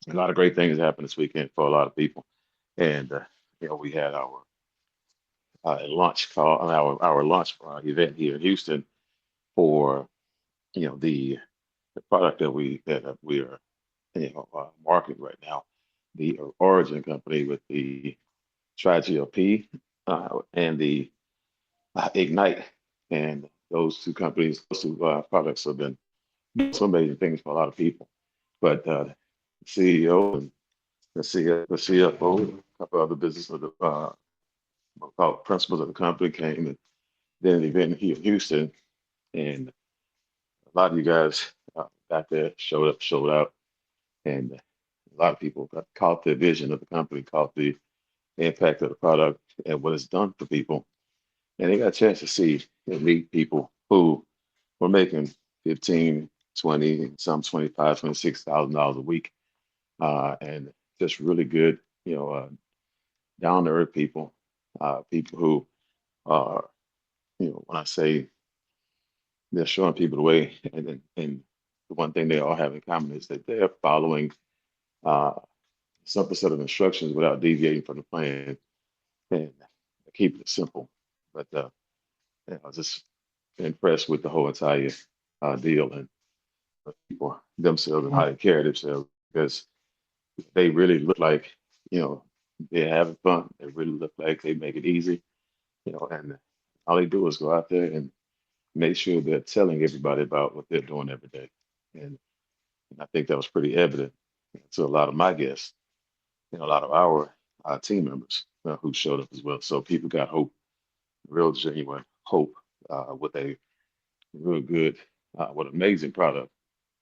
A lot of great things happened this weekend for a lot of people. And we had our launch call, our launch event here in Houston for the product that we are marketing right now, the Origin company with the Tri-GLP and the Ignite, and those two companies, those two products have been doing some amazing things for a lot of people. But the CEO and the CFO, a couple other business of the called principals of the company came and did an event here in Houston, and a lot of you guys got there, showed up, showed out, and a lot of people caught the vision of the company, caught the impact of the product and what it's done for people, and they got a chance to see and meet people who were making 15, 20, and some 25, $26,000 a week, and just really good, down to earth people, people who are, when I say they're showing people the way, and the one thing they all have in common is that they're following uh, some set of instructions without deviating from the plan, and keeping it simple. But I was just impressed with the whole entire deal and the people themselves and how they carry themselves because they really look like you know they're having fun. They really look like they make it easy, and all they do is go out there and make sure they're telling everybody about what they're doing every day. And I think that was pretty evident to a lot of my guests and a lot of our team members who showed up as well. So people got hope, real genuine hope with a real good, with amazing product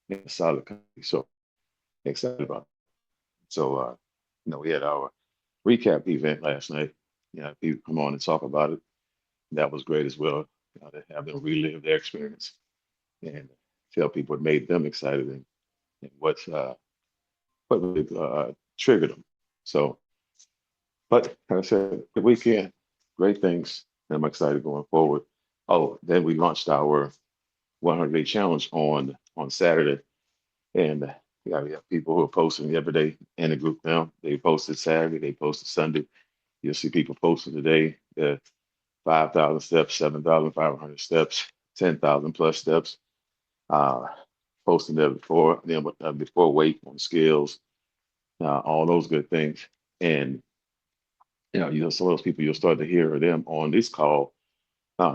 and a solid company. So excited about that. So, we had our recap event last night. People come on and talk about it. That was great as well. To have them relive their experience and tell people what made them excited and what really triggered them. So, but like I said, the weekend, great things. And I'm excited going forward. Oh, then we launched our 100-day challenge on Saturday, and we have people who are posting every day in the group now. They posted Saturday, they posted Sunday. You'll see people posting today. 5,000 steps, 7,500 steps, 10,000 plus steps. Uh, Posting there before, then before weight on scales, all those good things. And some of those people you'll start to hear them on this call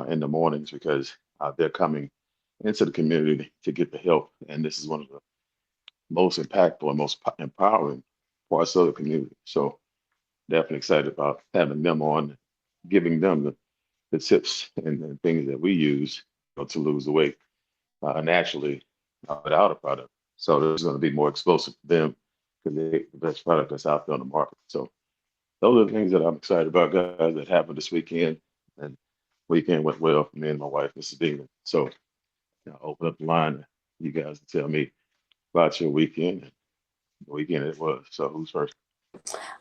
in the mornings because they're coming into the community to get the help. And this is one of the most impactful and most empowering parts of the community. So definitely excited about having them on, giving them the tips and things that we use to lose the weight naturally without a product. So there's going to be more explosive for them because they're the best product that's out there on the market. So those are the things that I'm excited about, guys, that happened this weekend. And weekend went well for me and my wife, Mrs. Demon. So open up the line, you guys to tell me about your weekend and the weekend it was. So who's first?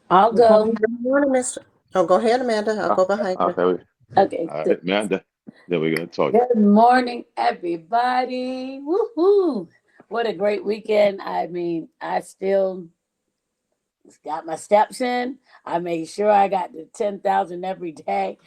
I'll Good go. morning, good morning, Mr. Oh, go ahead, Amanda. I'll go behind you. Okay, Okay. all right, Amanda. Then we're gonna talk. Good morning, everybody. Woohoo! What a great weekend. I mean, I still got my steps in. I made sure I got the 10,000 every day.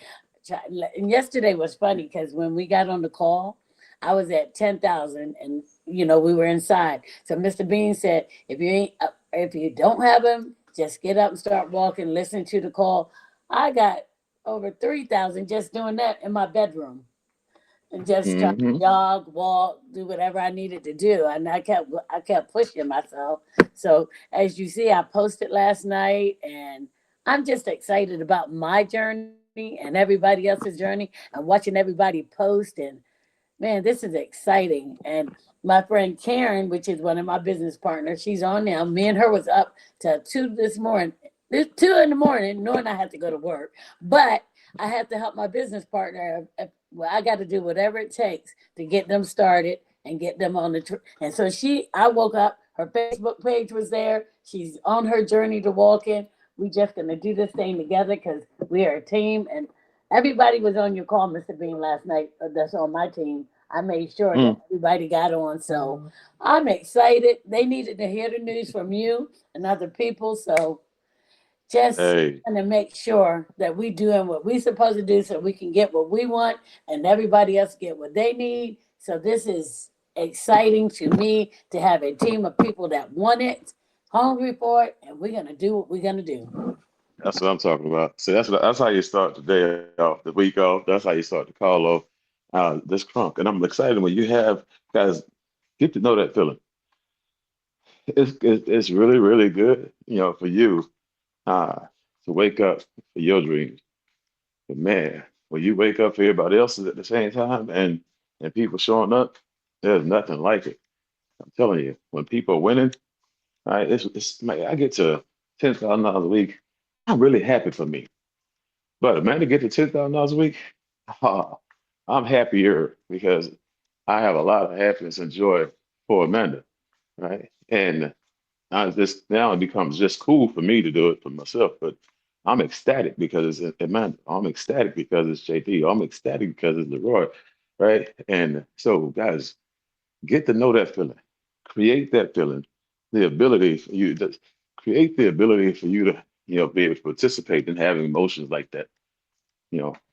And yesterday was funny because when we got on the call, I was at 10,000 and we were inside. So Mr. Bean said, if you don't have him, just get up and start walking, listen to the call. I got over 3,000 just doing that in my bedroom and just trying to Mm-hmm. jog, walk, do whatever I needed to do. And I kept pushing myself. So as you see, I posted last night and I'm just excited about my journey and everybody else's journey and watching everybody post. And man, this is exciting. And my friend Karen, which is one of my business partners, she's on now. Me and her was up till 2 in the morning, knowing I had to go to work. But I have to help my business partner. Well, I got to do whatever it takes to get them started and get them on and so I woke up, her Facebook page was there. She's on her journey to walking. We just going to do this thing together because we are a team. And everybody was on your call, Mr. Bean, last night. That's on my team. I made sure that Mm. everybody got on. So I'm excited. They needed to hear the news from you and other people. So just Hey, want to make sure that we doing what we supposed to do so we can get what we want and everybody else get what they need. So this is exciting to me to have a team of people that want it, hungry for it, and we're gonna do what we're gonna do. that's what I'm talking about. So that's how you start the day off, the week off. That's how you start the call off. This crunk, and I'm excited when you have guys get to know that feeling. It's really really good, for you uh, to wake up for your dreams. But man, when you wake up for everybody else's at the same time, and people showing up, there's nothing like it. I'm telling you, when people are winning, all right, it's man, I get to $10,000 a week. I'm really happy for me. But man, to get to $10,000 a week, ah, I'm happier because I have a lot of happiness and joy for Amanda, right? And I just now it becomes just cool for me to do it for myself, but I'm ecstatic because it's Amanda. I'm ecstatic because it's JD. I'm ecstatic because it's Leroy, right? And so, guys, get to know that feeling, create that feeling, the ability for you to create the ability for you to, be able to participate in having emotions like that,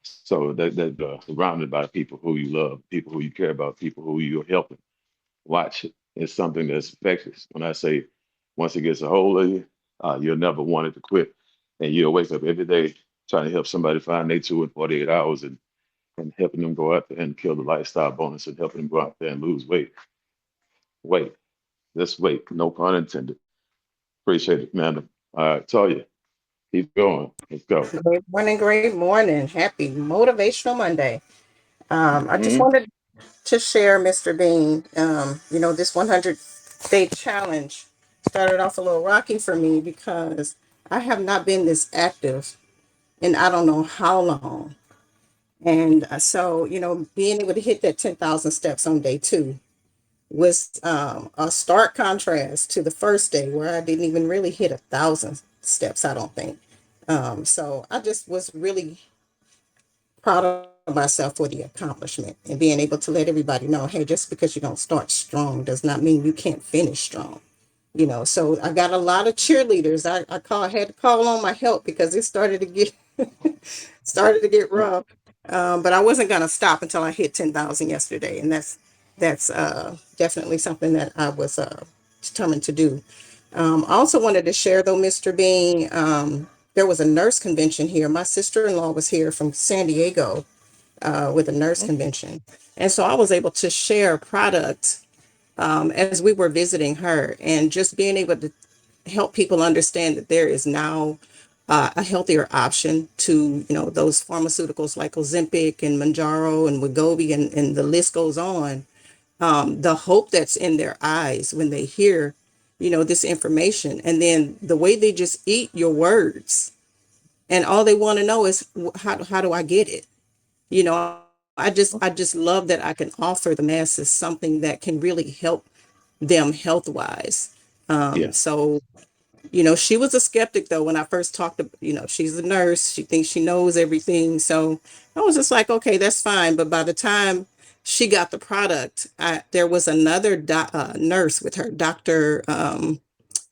so that surrounded by people who you love, people who you care about, people who you're helping. Watch it. It's something that's infectious. When I say once it gets a hold of you, you'll never want it to quit. And you'll wake up every day trying to help somebody find their two in 48 hours and helping them go out there and kill the lifestyle bonus and helping them go out there and lose weight. Wait, just wait. No pun intended. Appreciate it, man. All right, tell you. Keep going. Let's go. Great morning, great morning. Happy Motivational Monday. I just Hmm. wanted to share, Mr. Bean, this 100-day challenge started off a little rocky for me because I have not been this active in I don't know how long. And so, being able to hit that 10,000 steps on day two was a stark contrast to the first day where I didn't even really hit 1,000 steps, I don't think. So I just was really proud of myself for the accomplishment and being able to let everybody know, hey, just because you don't start strong does not mean you can't finish strong. So I got a lot of cheerleaders. Had to call on my help because it started to get started to get rough. But I wasn't gonna stop until I hit 10,000 yesterday, and that's definitely something that I was determined to do. I also wanted to share though, Mr. Bean. There was a nurse convention here. My sister-in-law was here from San Diego with a nurse convention, and so I was able to share product as we were visiting her, and just being able to help people understand that there is now a healthier option to those pharmaceuticals like Ozempic and Manjaro and Wegovy, and the list goes on. The hope that's in their eyes when they hear this information, and then the way they just eat your words, and all they want to know is how do I get it? you know I just love that I can offer the masses something that can really help them health wise. Yeah. So she was a skeptic though when I first talked to, she's a nurse. She thinks she knows everything. So I was just like, okay, that's fine. But by the time she got the product, there was another nurse with her, Dr.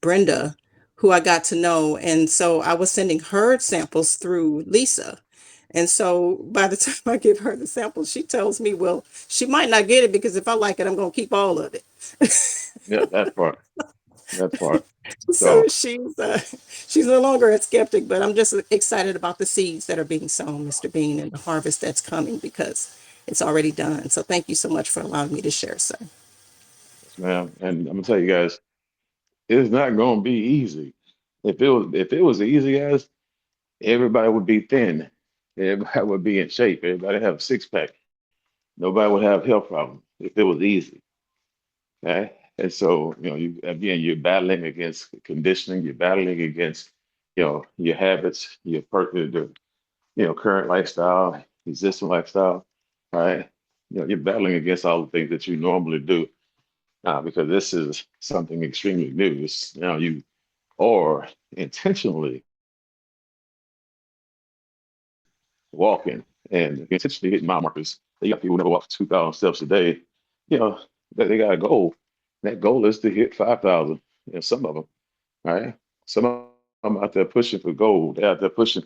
Brenda, who I got to know. And so I was sending her samples through Lisa. And so by the time I give her the samples, she tells me, well, she might not get it because if I like it, I'm going to keep all of it. Yeah, that part. That part. So So, she's no longer a skeptic, but I'm just excited about the seeds that are being sown, Mr. Bean, and the harvest that's coming because it's already done. So thank you so much for allowing me to share, sir. yes, ma'am. And I'm gonna tell you guys, it's not gonna be easy. If it was easy, guys, everybody would be thin. Everybody would be in shape. Everybody have a six pack. Nobody would have health problems if it was easy. Okay. And so, you're battling against conditioning, you're battling against, your habits, current lifestyle, existing lifestyle, right? You're battling against all the things that you normally do, because this is something extremely new. You are intentionally walking and intentionally hitting mile markers You got people who never walk 2,000 steps a day. You know, they got a goal. That goal is to hit 5,000. Some of them, right? Some of them out there pushing for gold. They're out there pushing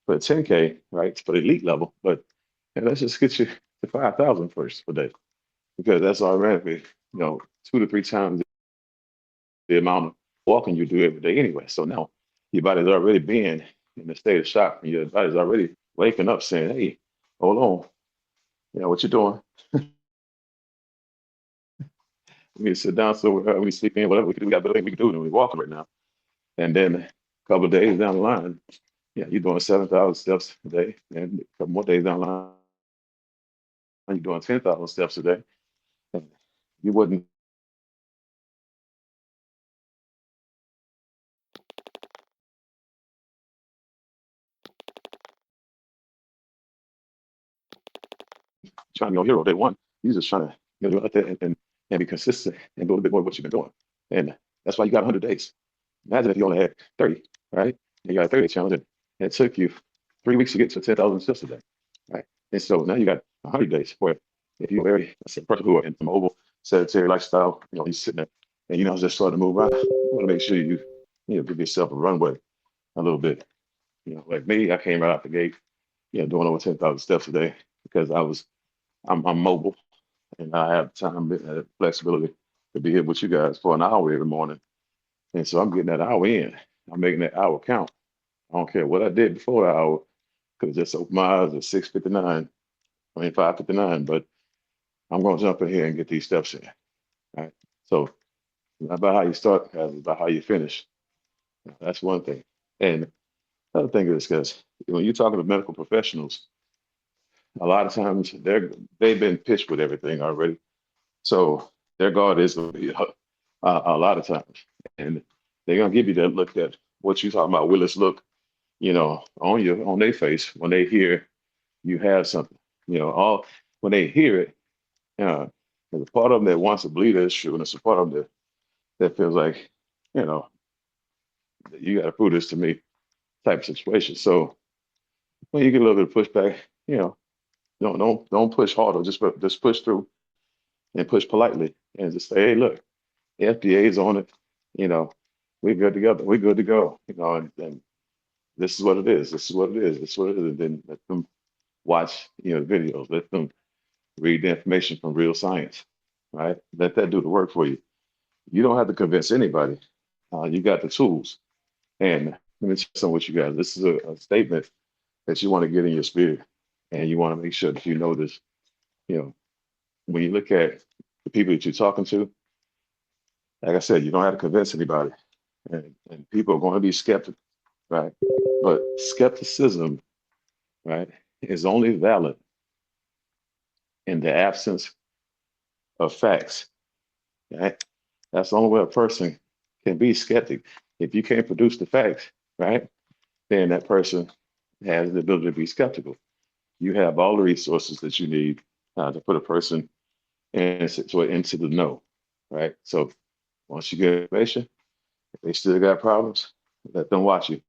for 10K, right? For the elite level. But let's just get you to 5,000 first per day because that's automatically, 2 to 3 times the amount of walking you do every day anyway. So now your body's already being in a state of shock. And your body's already waking up saying, hey, hold on, what you doing? We need to sit down somewhere, we sleep in, whatever we can do. We got better things we can do than we walking right now. And then a couple of days down the line, yeah, you're doing 7,000 steps a day. And a couple more days down the line, you're doing 10,000 steps a day. And you wouldn't trying to be no hero day one. You're just trying to go out there and be consistent and do a little bit more of what you've been doing. And that's why you got 100 days. Imagine if you only had 30, right? And you got a 30 challenge and it took you 3 weeks to get to 10,000 steps a day, right? And so now you got 100 days where if you're very, that's a person who are in a mobile, sedentary lifestyle, he's sitting there and just starting to move around. You want to make sure give yourself a runway a little bit. Like me, I came right out the gate, doing over 10,000 steps a day because I'm mobile and I have time and flexibility to be here with you guys for an hour every morning. And so I'm getting that hour in. I'm making that hour count. I don't care what I did before the hour, because just opened my eyes at 6:59, 5:59, but I'm going to jump in here and get these steps in. Right. So it's not about how you start, it's about how you finish. That's one thing. And the other thing is because when you're talking to medical professionals, a lot of times they've been pitched with everything already. So their guard is going to be a lot of times. And they're going to give you that look at what you talking about, Willis look, on their face when they hear you have something. All when they hear it, there's a part of them that wants to believe that it's true, and there's a part of them that feels like, you know, you got to prove this to me type of situation. So when you get a little bit of pushback, you know, don't push harder, just push through and push politely and just say, hey, look, the FDA is on it. You know, we're good together. We're good to go. And this is what it is. This is what it is. This is what it is. And then let them watch, videos. Let them read the information from real science, right? Let that do the work for you. You don't have to convince anybody. You got the tools. And let me share some with you guys. This is a statement that you want to get in your spirit, and you want to make sure that you know this. You know, when you look at the people that you're talking to, like I said, you don't have to convince anybody, and people are going to be skeptical, right? But skepticism, right, is only valid in the absence of facts, right? That's the only way a person can be skeptic. If you can't produce the facts, right, then that person has the ability to be skeptical. You have all the resources that you need to put a person into the know, right? So once you get information, if they still got problems, let them watch you,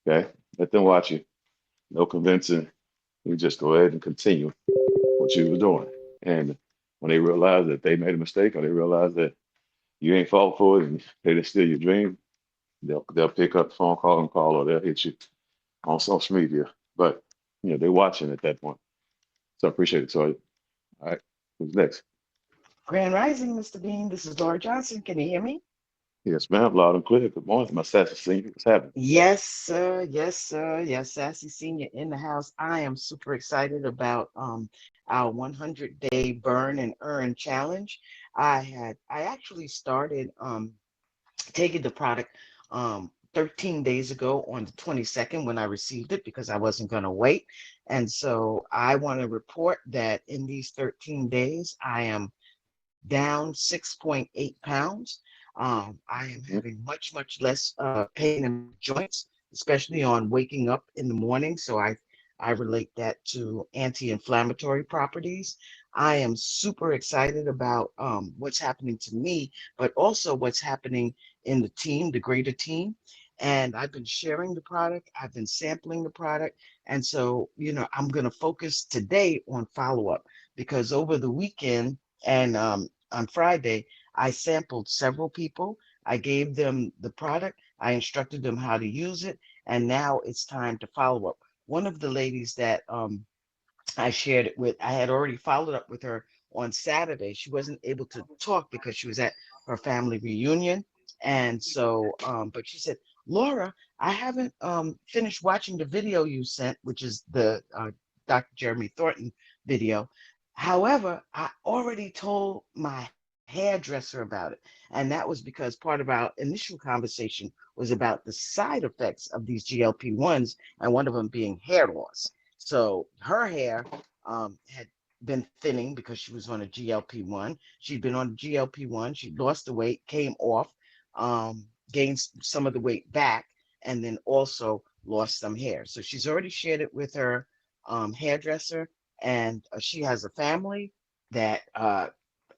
okay? Let them watch you. No convincing. You just go ahead and continue what you were doing. And when they realize that they made a mistake or they realize that you ain't fault for it and they just steal your dream, they'll pick up the phone call and call or they'll hit you on social media. But they're watching at that point. So I appreciate it. So all right, who's next? Grand Rising, Mr. Bean. This is Laura Johnson. Can you hear me? Yes, ma'am, loud and clear. Good morning, my sassy senior. What's happening? Yes, sir. Yes, sir. Yes, Sassy Senior in the house. I am super excited about our 100-day burn and earn challenge. I actually started taking the product 13 days ago on the 22nd when I received it because I wasn't going to wait. And so I want to report that in these 13 days, I am down 6.8 pounds. I am Mhm. having much less pain in my joints, especially on waking up in the morning. So I relate that to anti-inflammatory properties. I am super excited about what's happening to me, but also what's happening in the team, the greater team. And I've been sharing the product, I've been sampling the product. And so, I'm going to focus today on follow up because over the weekend and on Friday, I sampled several people. I gave them the product. I instructed them how to use it, and now it's time to follow up. One of the ladies that I shared it with, I had already followed up with her on Saturday. She wasn't able to talk because she was at her family reunion. And so, but she said, Laura, I haven't finished watching the video you sent, which is the Dr. Jeremy Thornton video. However, I already told my hairdresser about it. And that was because part of our initial conversation was about the side effects of these GLP-1s, and one of them being hair loss. So her hair had been thinning because she was on a GLP-1. She'd been on a GLP-1. She lost the weight, came off, gained some of the weight back, and then also lost some hair. So she's already shared it with her hairdresser, and she has a family that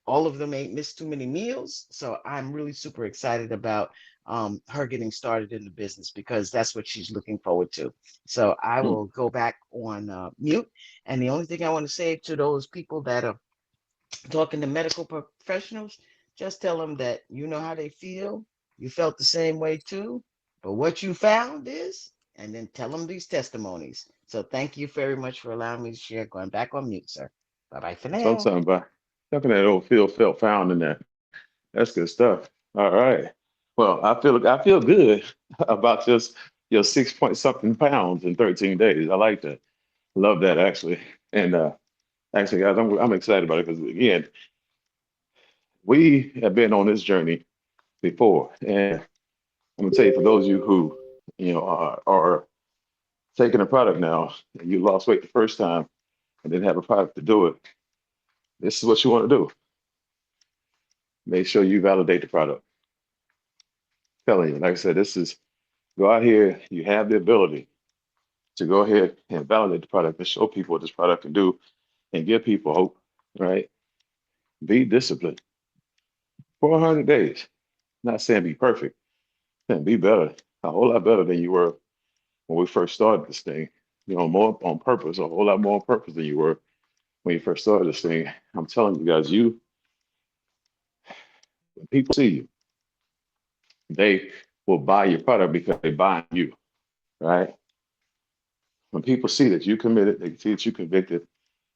all of them ain't missed too many meals. So I'm really super excited about her getting started in the business because that's what she's looking forward to. So I Hmm. will go back on mute. And the only thing I want to say to those people that are talking to medical professionals, just tell them that you know how they feel. You felt the same way too. But what you found is, and then tell them these testimonies. So thank you very much for allowing me to share. Going back on mute, sir. Bye bye for So I'm now. talking about talking that old feel felt found in there. That's good stuff. All right. Well, I feel good about just your 6 point something pounds in 13 days. I like that. Love that actually. And actually, guys, I'm excited about it because again, we have been on this journey before, and I'm gonna tell you for those of you who are taking a product now and you lost weight the first time and didn't have a product to do it. This is what you want to do. Make sure you validate the product. Telling you, like I said, this is go out here. You have the ability to go ahead and validate the product and show people what this product can do and give people hope, right? Be disciplined for 100 days. Not saying be perfect, and be better, a whole lot better than you were when we first started this thing. More on purpose, a whole lot more on purpose than you were when you first started this thing. I'm telling you guys, when people see you, they will buy your product because they buy you, right? When people see that you committed, they see that you convicted,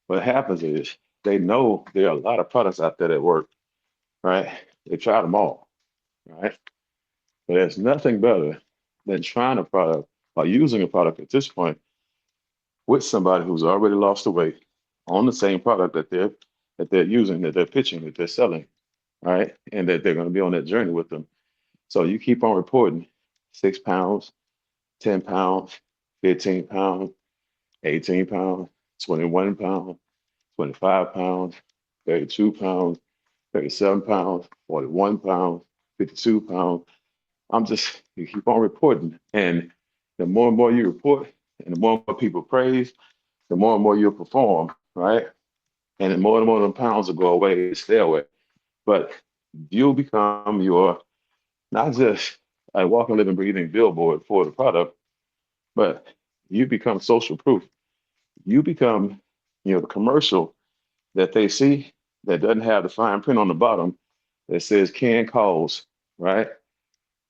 what happens is they know there are a lot of products out there that work, right? They try them all, right? But there's nothing better than trying a product or using a product at this point with somebody who's already lost the weight on the same product that they're using, that they're pitching, that they're selling, right? And that they're going to be on that journey with them. So you keep on reporting 6 pounds, 10 pounds, 15 pounds, 18 pounds, 21 pounds, 25 pounds, 32 pounds, 37 pounds, 41 pounds, 52 pounds. You keep on reporting. And the more and more you report, and the more and more people praise, the more and more you'll perform, right? And the more and more the pounds will go away, stay away. But you'll become not just a walking, living, breathing billboard for the product, but you become social proof. You become, the commercial that they see that doesn't have the fine print on the bottom that says can cause, right?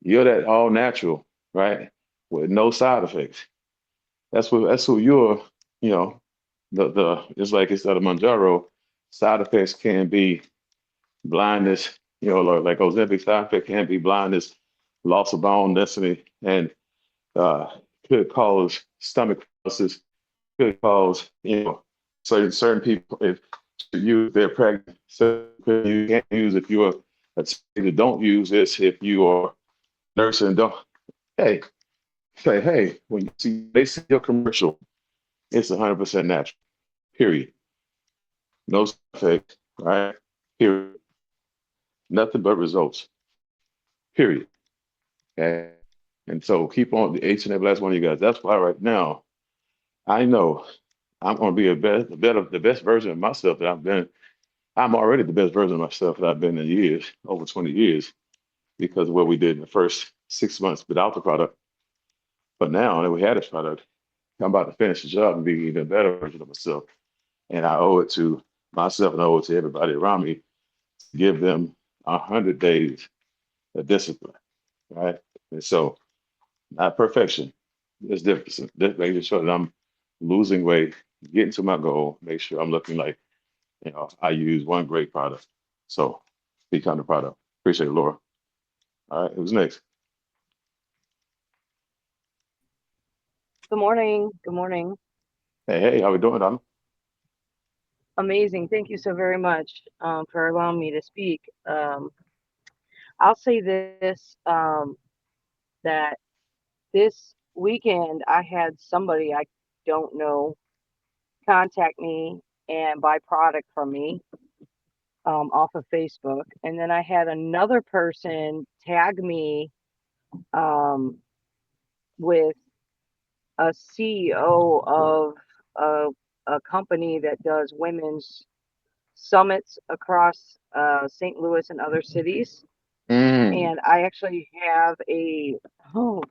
You're that all natural, right? With no side effects. That's who you're, you know, the it's like it's the Manjaro, side effects can be blindness, like Ozempic side effect can be blindness, loss of bone density, and uh, could cause stomach ulcers, could cause, certain people if to use they're pregnant. So you can't use if you're a teenager, don't use this if you are nursing. Don't hey say hey when you see they see your commercial, it's 100% natural. Period. No side effects. Right. Period. Nothing but results. Period. Okay. And so keep on the each and every last one of you guys. That's why right now I know I'm going to be the best version of myself that I've been. I'm already the best version of myself that I've been in years, over 20 years, because of what we did in the first 6 months without the product. But now that we had this product, I'm about to finish the job and be an even better version of myself. And I owe it to myself and I owe it to everybody around me to give them 100 days of discipline, right? And so, not perfection, it's different. Just making sure that I'm losing weight, getting to my goal, make sure I'm looking like, I use one great product. So, be kind of product. Appreciate it, Laura. All right, who's next? Good morning. Good morning. Hey, hey, how we doing, Donna? Amazing. Thank you so very much for allowing me to speak. I'll say this that this weekend I had somebody I don't know contact me and buy product from me off of Facebook. And then I had another person tag me um, with a CEO of a company that does women's summits across St. Louis and other cities. Mm, And I actually have oh,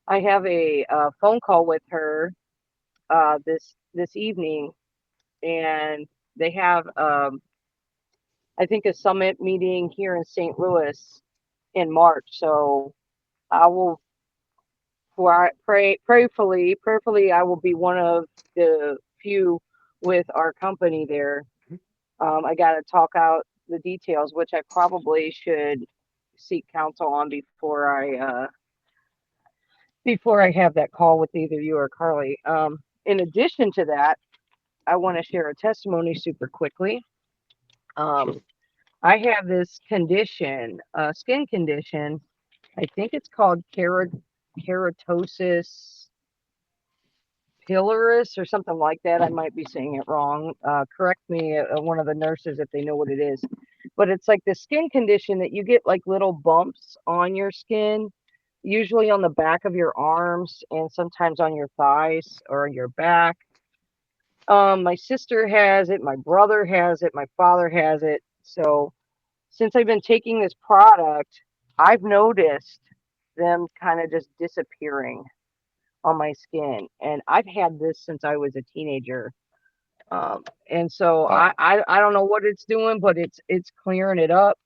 I have a phone call with her this evening, and they have I think a summit meeting here in St. Louis in March. So I will prayerfully I will be one of the few with our company there. I got to talk out the details, which I probably should seek counsel on before I have that call with either you or Carly. In addition to that, I want to share a testimony super quickly. sure. I have this condition, skin condition. I think it's called keratosis pilaris or something like that. I might be saying it wrong. Correct me, one of the nurses, if they know what it is. But it's like the skin condition that you get like little bumps on your skin, usually on the back of your arms and sometimes on your thighs or your back. My sister has it, my brother has it, my father has it. So since I've been taking this product, I've noticed them kind of just disappearing on my skin. And I've had this since I was a teenager. And so Wow. I don't know what it's doing, but it's clearing it up.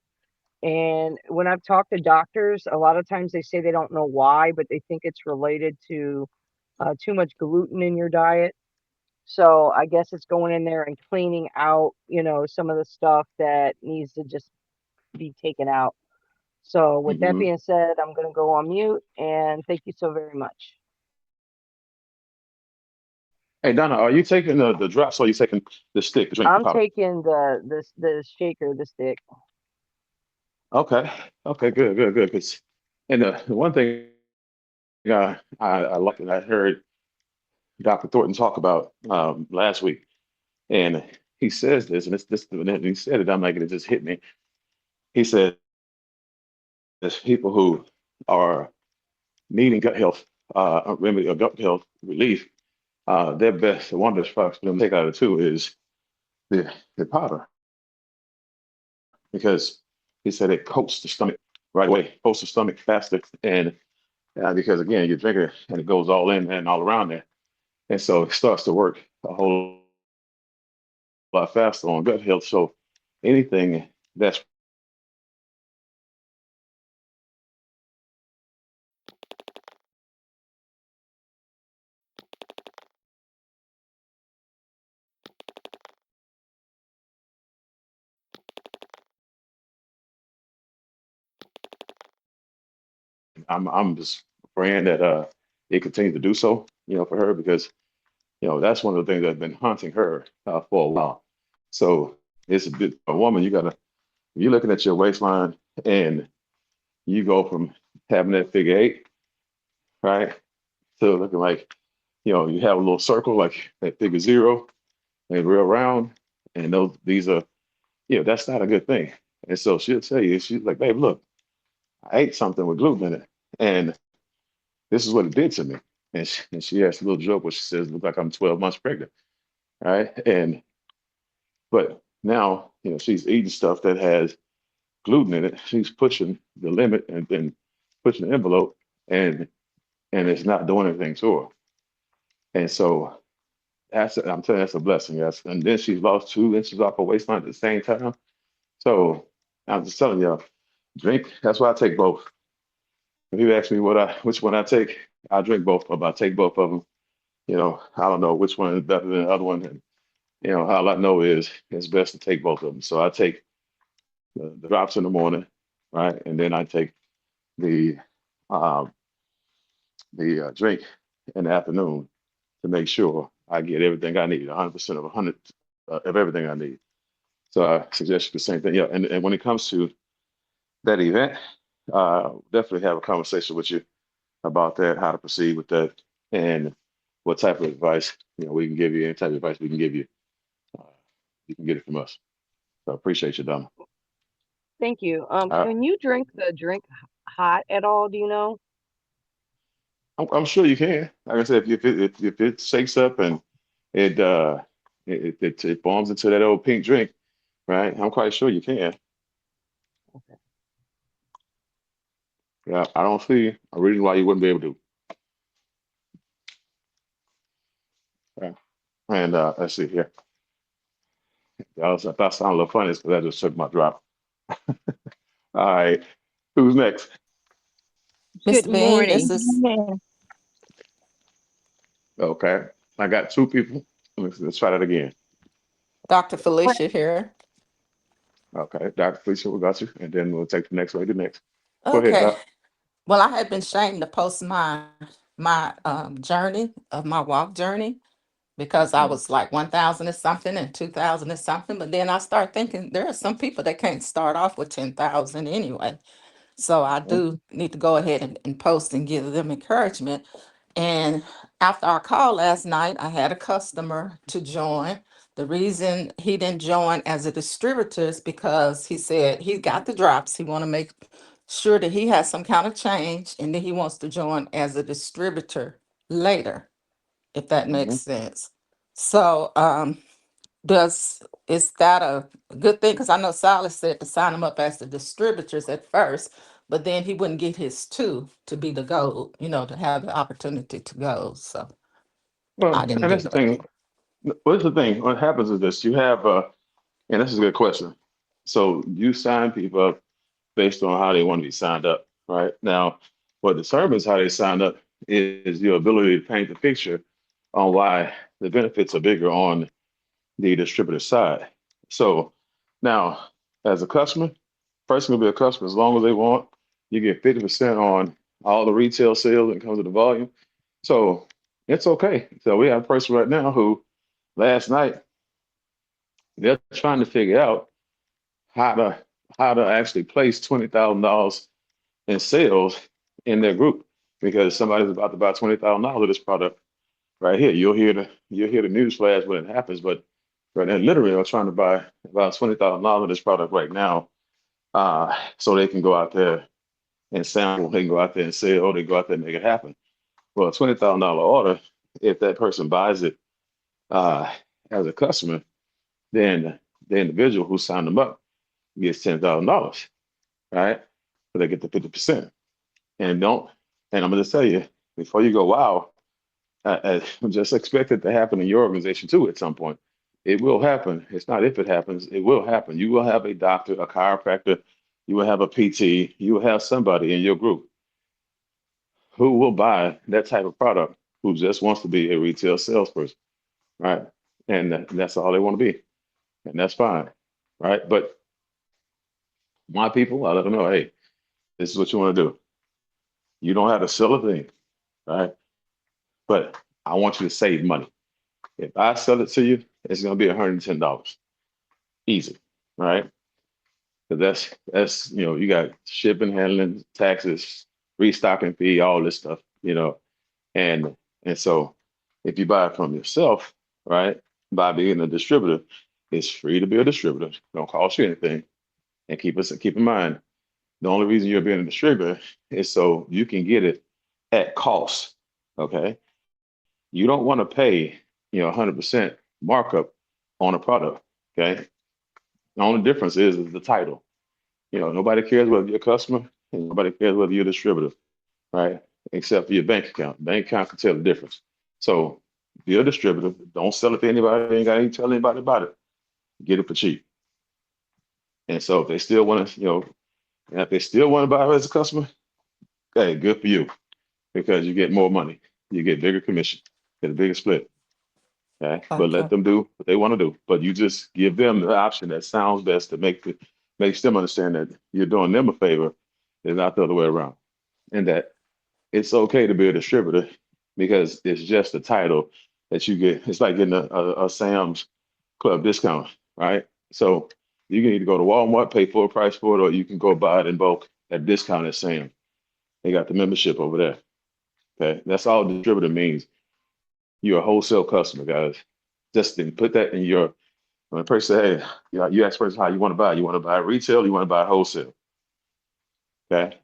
And when I've talked to doctors, a lot of times they say they don't know why, but they think it's related to too much gluten in your diet. So I guess it's going in there and cleaning out, some of the stuff that needs to just be taken out. So with that Hmm. being said, I'm going to go on mute and thank you so very much. Hey, Donna, are you taking the drops or are you taking the stick, the drink, the I'm powder? taking the shaker, the stick. Okay. Okay, good, good, good. 'Cause- and the one thing I like that I heard Dr. Thornton talk about last week, and he says this, and and he said it, I'm like, it just hit me. He said there's people who are needing gut health remedy or gut health relief. Their best, one of the spots for them to take out of the two is the powder, because he said it coats the stomach right away, coats the stomach faster, and because again, you drink it and it goes all in and all around there, and so it starts to work a whole lot faster on gut health. So anything that's I'm just praying that it continues to do so, for her, because that's one of the things that's been haunting her for a while. So it's a bit a woman, you're looking at your waistline and you go from having that figure eight, right, to looking like, you have a little circle like that figure zero and real round. And these are, that's not a good thing. And so she'll tell you, she's like, babe, look, I ate something with gluten in it. And this is what it did to me. And she has a little joke where she says, look like I'm 12 months pregnant. Right. But now, she's eating stuff that has gluten in it. She's pushing the limit and pushing the envelope, and it's not doing anything to her. And so I'm telling you, that's a blessing. Yes. And then she's lost 2 inches off her waistline at the same time. So I'm just telling y'all, drink. That's why I take both. If you ask me which one I take, I drink both of them. I take both of them. I don't know which one is better than the other one. And, all I know is it's best to take both of them. So I take the drops in the morning, right? And then I take the um, drink in the afternoon to make sure I get everything I need, 100% of 100 of everything I need. So I suggest the same thing. Yeah, and when it comes to that event, definitely have a conversation with you about that, how to proceed with that, and what type of advice we can give you. Any type of advice we can give you, uh, you can get it from us. So I appreciate you, Donna. Thank you. Uh, Can you drink the drink hot at all? Do you know? I'm sure you can. Like I said, if it shakes up and it it forms into that old pink drink, right? I'm quite sure you can. Yeah, I don't see a reason why you wouldn't be able to. Yeah. And let's see here. If that sounds a little funny, it's because I just took my drop. All right, who's next? Good Mr. Bean, this morning. is Okay, I got 2 people. Let's try that again. Dr. Felicia here. Okay, Dr. Felicia, we got you, and then we'll take the next lady next. Go ahead, Okay. Doc. Well, I had been ashamed to post my journey of my walk journey because I Mhm. was like 1,000 or something and 2,000 or something. But then I start thinking there are some people that can't start off with 10,000 anyway. So I Mhm. do need to go ahead and post and give them encouragement. And after our call last night, I had a customer to join. The reason he didn't join as a distributor is because he said he got the drops. He want to make sure that he has some kind of change, and then he wants to join as a distributor later, if that makes Mhm. sense. So, does is that a good thing? Because I know Silas said to sign him up as the distributors at first, but then he wouldn't get his two to be the gold, to have the opportunity to go. So I Well, didn't and do that's the it. thing. What's the thing? What happens is this: you have, and this is a good question. So you sign people up based on how they want to be signed up, right? Now, what determines how they sign up is your ability to paint the picture on why the benefits are bigger on the distributor side. So now, as a customer, person will be a customer as long as they want. You get 50% on all the retail sales when it comes to the volume. So it's okay. So we have a person right now who last night they're trying to figure out how to actually place $20,000 in sales in their group because somebody's about to buy $20,000 of this product right here. You'll hear the news flash when it happens, but right now literally are trying to buy about $20,000 of this product right now, so they can go out there and sample, they can go out there and sell, they go out there and make it happen. Well, a $20,000 order, if that person buys it uh, as a customer, then the individual who signed them up gets $10,000, right? So they get the 50%. And don't, and I'm gonna just tell you, before you go, wow, just expect it to happen in your organization too at some point. It will happen. It's not if it happens, it will happen. You will have a doctor, a chiropractor, you will have a PT, you will have somebody in your group who will buy that type of product who just wants to be a retail salesperson, right? And that's all they want to be. And that's fine, right? But my people, I let them know, hey, this is what you want to do. You don't have to sell a thing, right? But I want you to save money. If I sell it to you, it's going to be $110, easy, right? Because that's you got shipping, handling, taxes, restocking fee, all this stuff, and so if you buy it from yourself, right, by being a distributor, it's free to be a distributor. Don't cost you anything. And keep in mind, the only reason you're being a distributor is so you can get it at cost. Okay. You don't want to pay, 100% markup on a product. Okay. The only difference is the title. Nobody cares whether you're a customer and nobody cares whether you're a distributor, right? Except for your bank account. Bank account can tell the difference. So Be a distributor. Don't sell it to anybody. Ain't got to tell anybody about it. Get it for cheap. And so if they still want to, and if they still want to buy it as a customer, hey, good for you because you get more money. You get bigger commission, get a bigger split. Okay. But let Okay. them do what they want to do. But you just give them the option that sounds best to makes them understand that you're doing them a favor and not the other way around. And that it's okay to be a distributor because it's just a title that you get. It's like getting a Sam's Club discount, right? So you can either go to Walmart, pay full price for it, or you can go buy it in bulk at discount at Sam's. They got the membership over there. Okay, that's all distributor means. You're a wholesale customer, guys. Just then put that in your when a person say, hey, you ask person how you want to buy. You want to buy retail, you want to buy wholesale. Okay.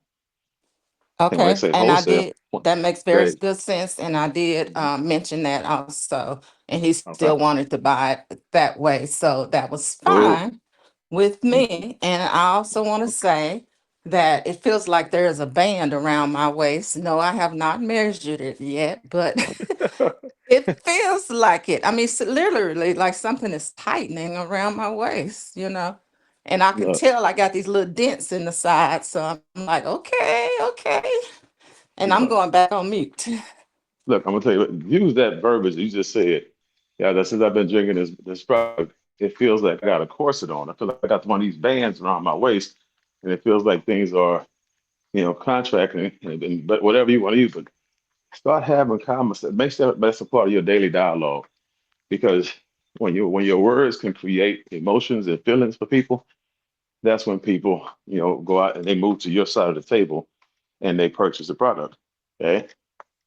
And when they Okay, say and I wholesale, did, that makes very they good sense, and I did mention that also, and he okay, still wanted to buy it that way, so that was cool. fine with Mhm. me. And I also want to say that it feels like there is a band around my waist. No, I have not measured it yet, but it feels like it. I mean, it's literally like something is tightening around my waist, and I can Look, tell I got these little dents in the side, so I'm like, okay, okay. And I'm look, going back on mute. look, I'm gonna tell you what, use that verbiage you just said. Yeah, that since I've been drinking this product, it feels like I got a corset on. I feel like I got one of these bands around my waist, and it feels like things are, contracting but whatever you want to use, but start having conversations. Make sure that's a part of your daily dialogue because when your words can create emotions and feelings for people, that's when people, go out and they move to your side of the table and they purchase the product. Okay.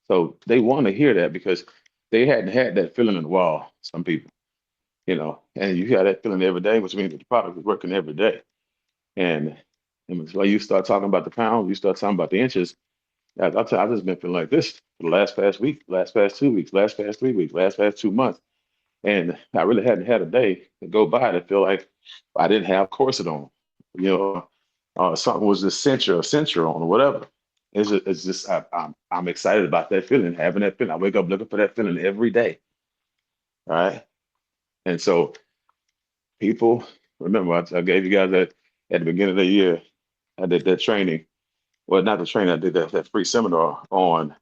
So they want to hear that because they hadn't had that feeling in a while, some people, and you have that feeling every day, which means that the product is working every day. And, and it's like you start talking about the pounds, you start talking about the inches. I'll tell you, I've just been feeling like this for the last past week, last past 2 weeks, last past 3 weeks, last past 2 months. And I really hadn't had a day to go by to feel like I didn't have corset on, you know, something was just cincher on or whatever. It's just I'm excited about that feeling, having that feeling. I wake up looking for that feeling every day, right? And so people, remember I gave you guys that at the beginning of the year. I did that training. Well, not the training. I did that free seminar on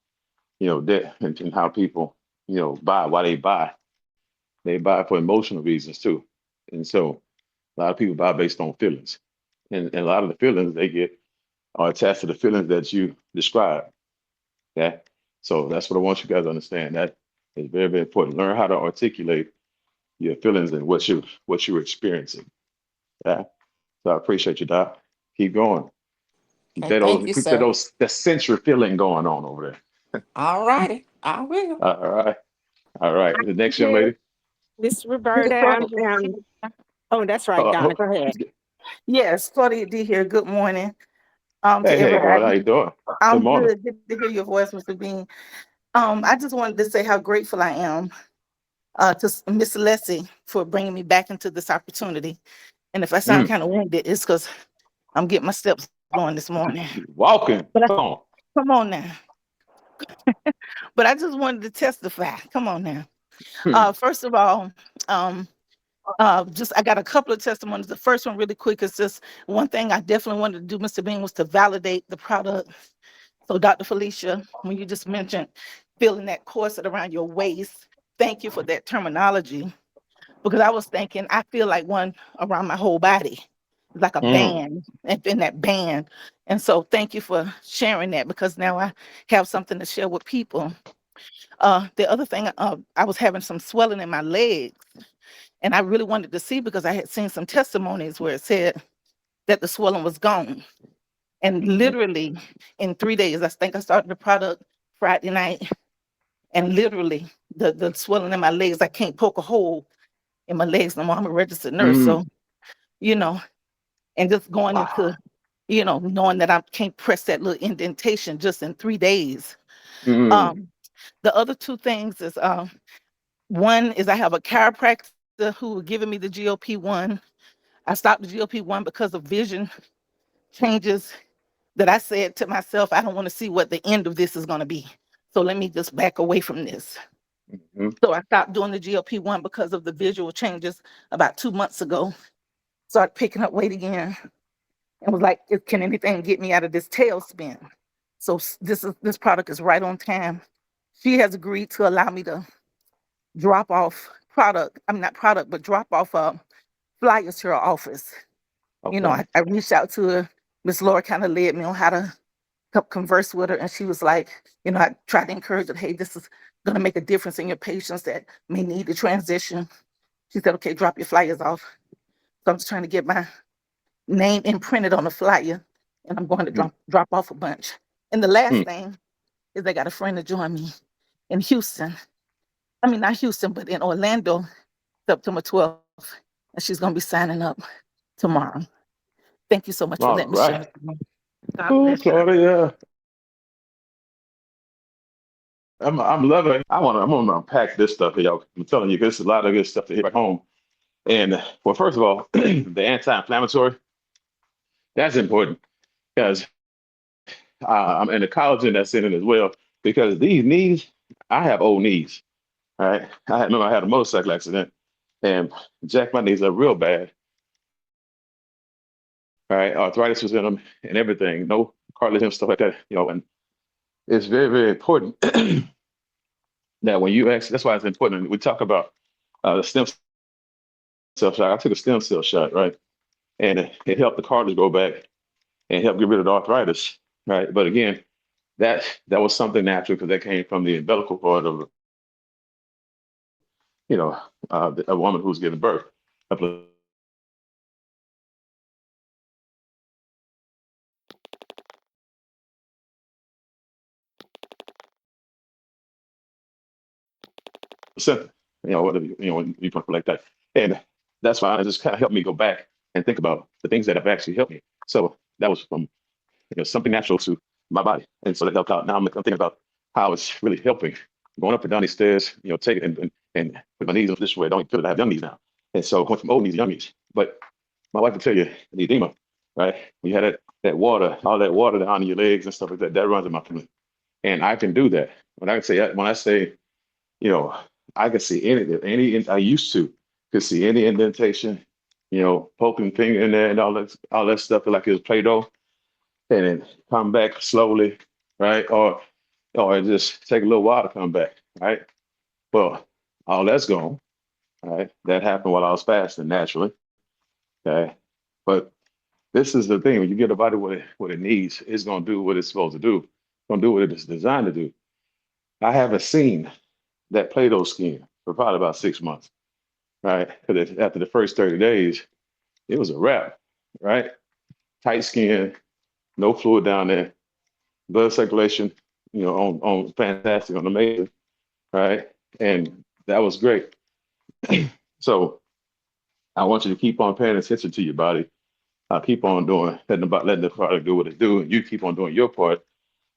debt and how people buy, why they buy. They buy for emotional reasons too. And so a lot of people buy based on feelings. And a lot of the feelings they get are attached to the feelings that you describe. Okay. So that's what I want you guys to understand. That is very, very important. Learn how to articulate your feelings and what you're experiencing. Yeah. So I appreciate you, Doc. Keep going. Okay, thank you, Keep that sir. those that sensory feeling going on over there. All righty, I will. All right. All right. The next young Here, lady. Miss Good Roberta. afternoon. Oh, that's right, Uh, Donna. oh, Go ahead. Yes, Claudia D here. Good morning to hey, Claude, how everybody. you doing? Good I'm morning. good. Good to hear your voice, Mr. Bean. I just wanted to say how grateful I am to Miss Leslie for bringing me back into this opportunity. And if I sound Mm, kind of winded, it's because I'm getting my steps going this morning. walking. But Come on. come on now. But I just wanted to testify. Come on now. Hmm. First of all, um, just I got a couple of testimonies. The first one, really quick, is just one thing I definitely wanted to do, Mr. Bean, was to validate the product. So, Dr. Felicia, when you just mentioned feeling that corset around your waist, thank you for that terminology because I was thinking I feel like one around my whole body, like a Mm, band, and in that band. And so, thank you for sharing that because now I have something to share with people. The other thing, I was having some swelling in my legs, and I really wanted to see because I had seen some testimonies where it said that the swelling was gone. And mhm, literally in 3 days, I think I started the product Friday night, and literally the swelling in my legs, I can't poke a hole in my legs no more. I'm a registered nurse, mm. so you know, and just going Wow. into knowing that I can't press that little indentation just in 3 days. Mm, Um, the other two things is one is I have a chiropractor who was giving me the GLP-1. I stopped the GLP-1 because of vision changes that I said to myself, I don't want to see what the end of this is going to be. So let me just back away from this. Mhm. So I stopped doing the GLP-1 because of the visual changes about 2 months ago. Started picking up weight again and was like, can anything get me out of this tailspin? So this product is right on time. She has agreed to allow me to drop off not product, but drop off flyers to her office. Okay. I reached out to her. Miss Laura kind of led me on how to converse with her. And she was like, I tried to encourage her, hey, this is going to make a difference in your patients that may need to transition. She said, okay, drop your flyers off. So I'm just trying to get my name imprinted on the flyer, and I'm going to Mm. drop off a bunch. And the last Mm. thing is I got a friend to join me in Houston. I mean, not Houston, but in Orlando, September 12th. And she's going to be signing up tomorrow. Thank you so much for All letting me share. right. God Oh, bless you. Claudia. I'm loving it. I'm gonna unpack this stuff here, y'all. I'm telling you, there's a lot of good stuff to hear at home. And well, first of all, the anti-inflammatory, that's important because I'm in the collagen that's in it as well. Because these knees, I have old knees. All right. I had a motorcycle accident and jacked my knees up real bad. All right. Arthritis was in them and everything, no cartilage and stuff like that, and it's very, very important that when you actually, that's why it's important. We talk about the stem cell shot. I took a stem cell shot, right? And it helped the cartilage go back and help get rid of the arthritis, right? But again, that was something natural because that came from the umbilical cord of, a woman who's giving birth. Something, whatever, when you put it like that. And that's why it just kind of helped me go back and think about the things that have actually helped me. So that was from something natural to my body. And so that helped out. Now I'm thinking about how it's really helping. Going up and down these stairs, take it and put my knees up this way. I don't feel that I have young knees now. And so I went from old knees to young knees. But my wife will tell you the edema, right? When you had that water, all that water down on your legs and stuff like that, that runs in my family. And I can do that. When I say, I can see I used to could see any indentation, poking finger in there and all that stuff like it was Play-Doh and then come back slowly, right? Or it just take a little while to come back, right? Well, all that's gone, right? That happened while I was fasting naturally, okay? But this is the thing, when you get a body what it needs, it's gonna do what it's supposed to do. It's gonna do what it's designed to do. I haven't seen that Play-Doh skin for probably about 6 months, right? Because after the first 30 days, it was a wrap, right? Tight skin, no fluid down there, blood circulation, on fantastic, on amazing, right? And that was great. So I want you to keep on paying attention to your body. Keep on letting the product do what it do, and you keep on doing your part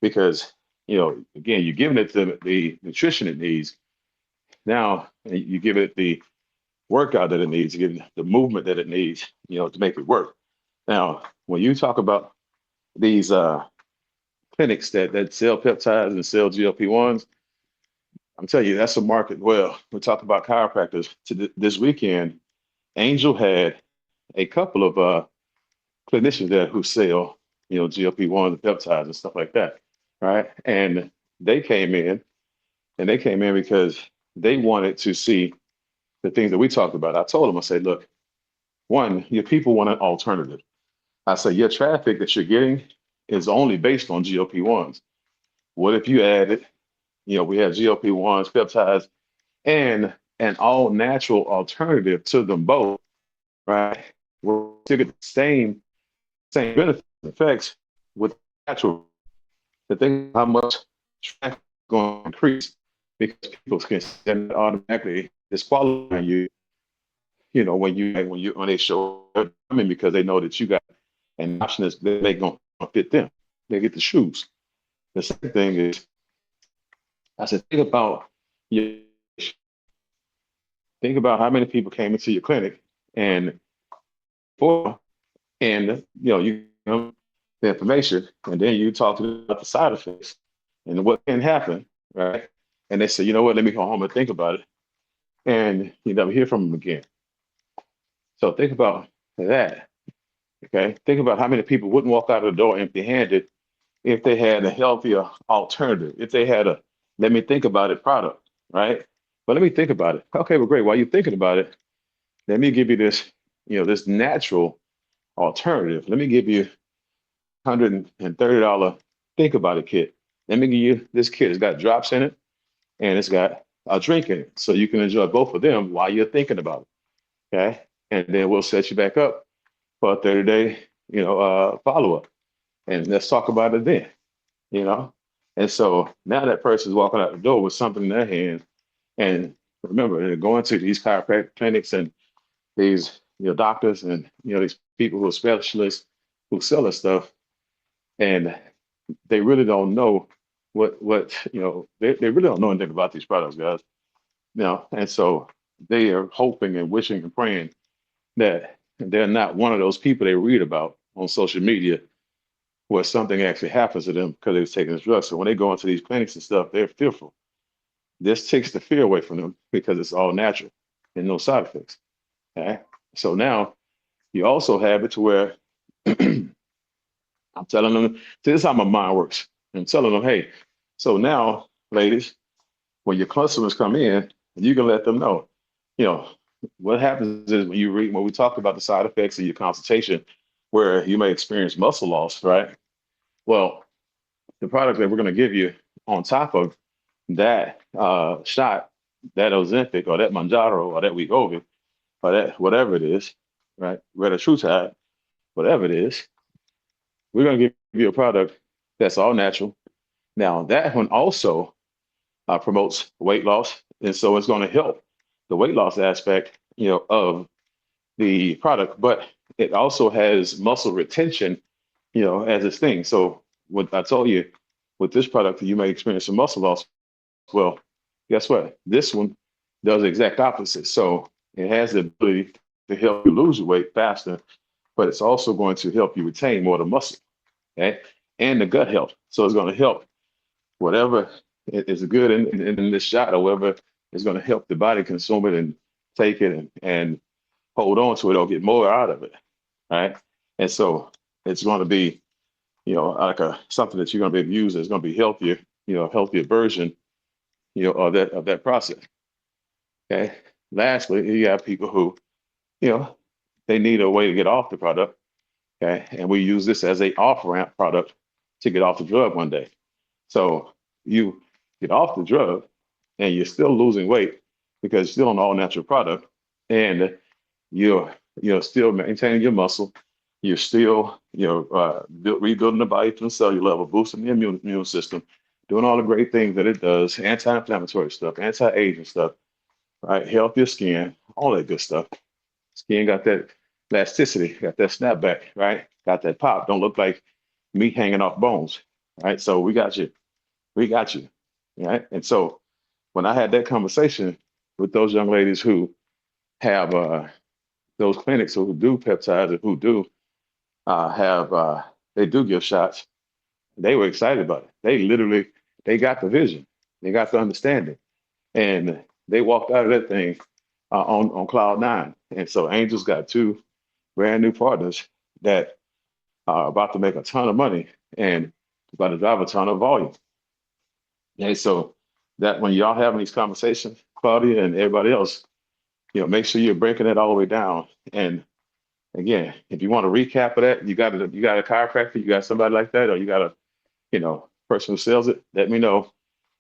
because again, you're giving it the nutrition it needs. Now you give it the workout that it needs, you give it the movement that it needs, to make it work. Now, when you talk about these clinics that sell peptides and sell GLP-1s, I'm telling you, that's a market. Well, we talk about chiropractors. This weekend, Angel had a couple of clinicians there who sell, GLP-1s and peptides and stuff like that, right? And they came in, because they wanted to see the things that we talked about. I told them, I said, look, one, your people want an alternative. I said, your traffic that you're getting is only based on GLP-1s. What if you added, we have GLP-1s, peptides, and an all natural alternative to them both, right? We're still get the same benefits and effects with natural. The thing how much traffic is going to increase because people can send automatically disqualifying you, when they show up, because they know that you got an option that's they going to fit them. They get the shoes. The second thing is, I said, your think about how many people came into your clinic and you give them the information and then you talk to them about the side effects and what can happen, right? And they say, you know what, let me go home and think about it. And you never hear from them again. So think about that. Okay. Think about how many people wouldn't walk out of the door empty handed if they had a healthier alternative, if they had a let me think about it product, right? But let me think about it. Okay, well, great. While you're thinking about it, let me give you this, this natural alternative. Let me give you $130 think about it kit. Let me give you this kit. It's got drops in it and it's got a drink in it. So you can enjoy both of them while you're thinking about it. Okay. And then we'll set you back up for a 30-day, follow-up. And let's talk about it then, you know? And so now that person's walking out the door with something in their hand. And remember, they're going to these chiropractic clinics and these, doctors and, these people who are specialists who sell this stuff. And they really don't know they really don't know anything about these products, guys. And so they are hoping and wishing and praying that they're not one of those people they read about on social media where something actually happens to them because they're taking this drug. So when they go into these clinics and stuff, they're fearful. This takes the fear away from them because it's all natural and no side effects. Okay. So now you also have it to where I'm telling them, see, this is how my mind works. I'm telling them, hey, so now, ladies, when your customers come in, you can let them know, what happens is when we talk about the side effects of your consultation, where you may experience muscle loss, right? Well, the product that we're going to give you on top of that shot, that Ozempic or that Manjaro or that Wegovy or that whatever it is, right? Retatrutide, whatever it is, we're going to give you a product that's all natural. Now that one also promotes weight loss, and so it's going to help the weight loss aspect, of the product, but it also has muscle retention, as its thing. So what I told you with this product, you may experience some muscle loss. Well, guess what? This one does the exact opposite. So it has the ability to help you lose weight faster, but it's also going to help you retain more of the muscle, okay? And the gut health. So it's going to help whatever is good in this shot or whatever is going to help the body consume it and take it and hold on to it or get more out of it, right? And so it's going to be, like something that you're going to be able to use that's going to be healthier, a healthier version, of that process. Okay. Lastly, you have people who, they need a way to get off the product. Okay. And we use this as a off-ramp product to get off the drug one day. So you get off the drug and you're still losing weight because you're still on an all-natural product and you're still maintaining your muscle. You're still, rebuilding the body from the cellular level, boosting the immune system, doing all the great things that it does, anti-inflammatory stuff, anti-aging stuff, right? Healthier skin, all that good stuff. Skin got that elasticity, got that snapback, right? Got that pop. Don't look like meat hanging off bones, right? So we got you. We got you, right? And so when I had that conversation with those young ladies who have those clinics who do peptides and who do they do give shots, they were excited about it. They got the vision, they got the understanding, and they walked out of that thing on cloud nine. And so Angel's got two brand new partners that are about to make a ton of money and about to drive a ton of volume. And so that when y'all having these conversations, Claudia and everybody else, make sure you're breaking it all the way down. And again, if you want to recap of that, you got a chiropractor, you got somebody like that, or you got a, person who sells it, let me know,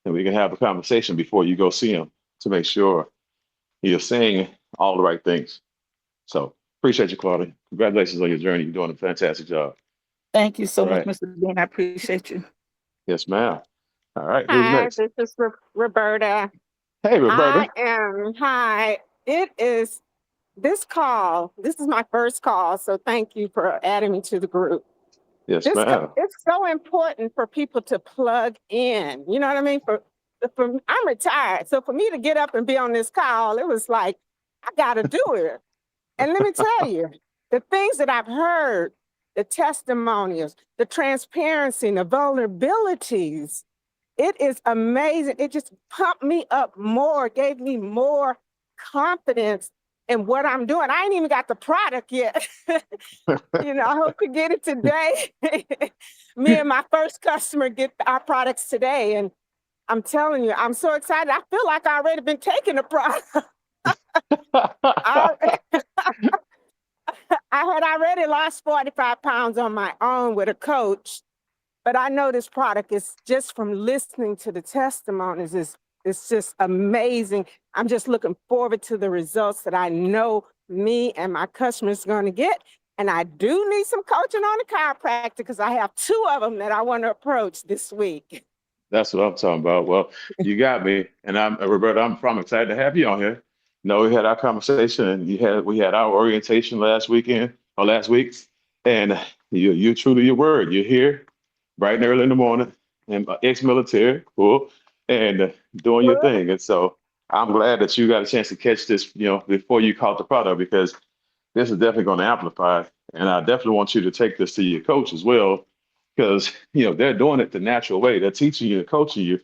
and we can have a conversation before you go see them to make sure you're saying all the right things. So appreciate you, Claudia. Congratulations on your journey. You're doing a fantastic job. Thank you so All much, right. Mr. Bean. I appreciate you. Yes, ma'am. All right, who's Hi, next? this is Roberta. Hey, Roberta. Hi. This is my first call, so thank you for adding me to the group. Yes, ma'am. It's so important for people to plug in. You know what I mean? I'm retired, so for me to get up and be on this call, it was like, I got to do it. And let me tell you, the things that I've heard, the testimonials, the transparency, the vulnerabilities, It is amazing. It just pumped me up more, gave me more confidence in what I'm doing. I ain't even got the product yet. I hope to get it today. Me and my first customer get our products today. And I'm telling you, I'm so excited. I feel like I already been taking the product. I, I had already lost 45 pounds on my own with a coach, but I know this product is just from listening to the testimonies it's just amazing. I'm just looking forward to the results that I know me and my customers are going to get. And I do need some coaching on the chiropractor because I have 2 of them that I want to approach this week. That's what I'm talking about. Well, you got me, and I'm Roberta. I'm excited to have you on here. We had our conversation, and we had our orientation last weekend or last week, and you're true to your word. You're here bright and early in the morning, and ex-military, cool, and doing your thing. And so I'm glad that you got a chance to catch this, before you caught the product, because this is definitely going to amplify. And I definitely want you to take this to your coach as well, because they're doing it the natural way. They're teaching you and coaching you.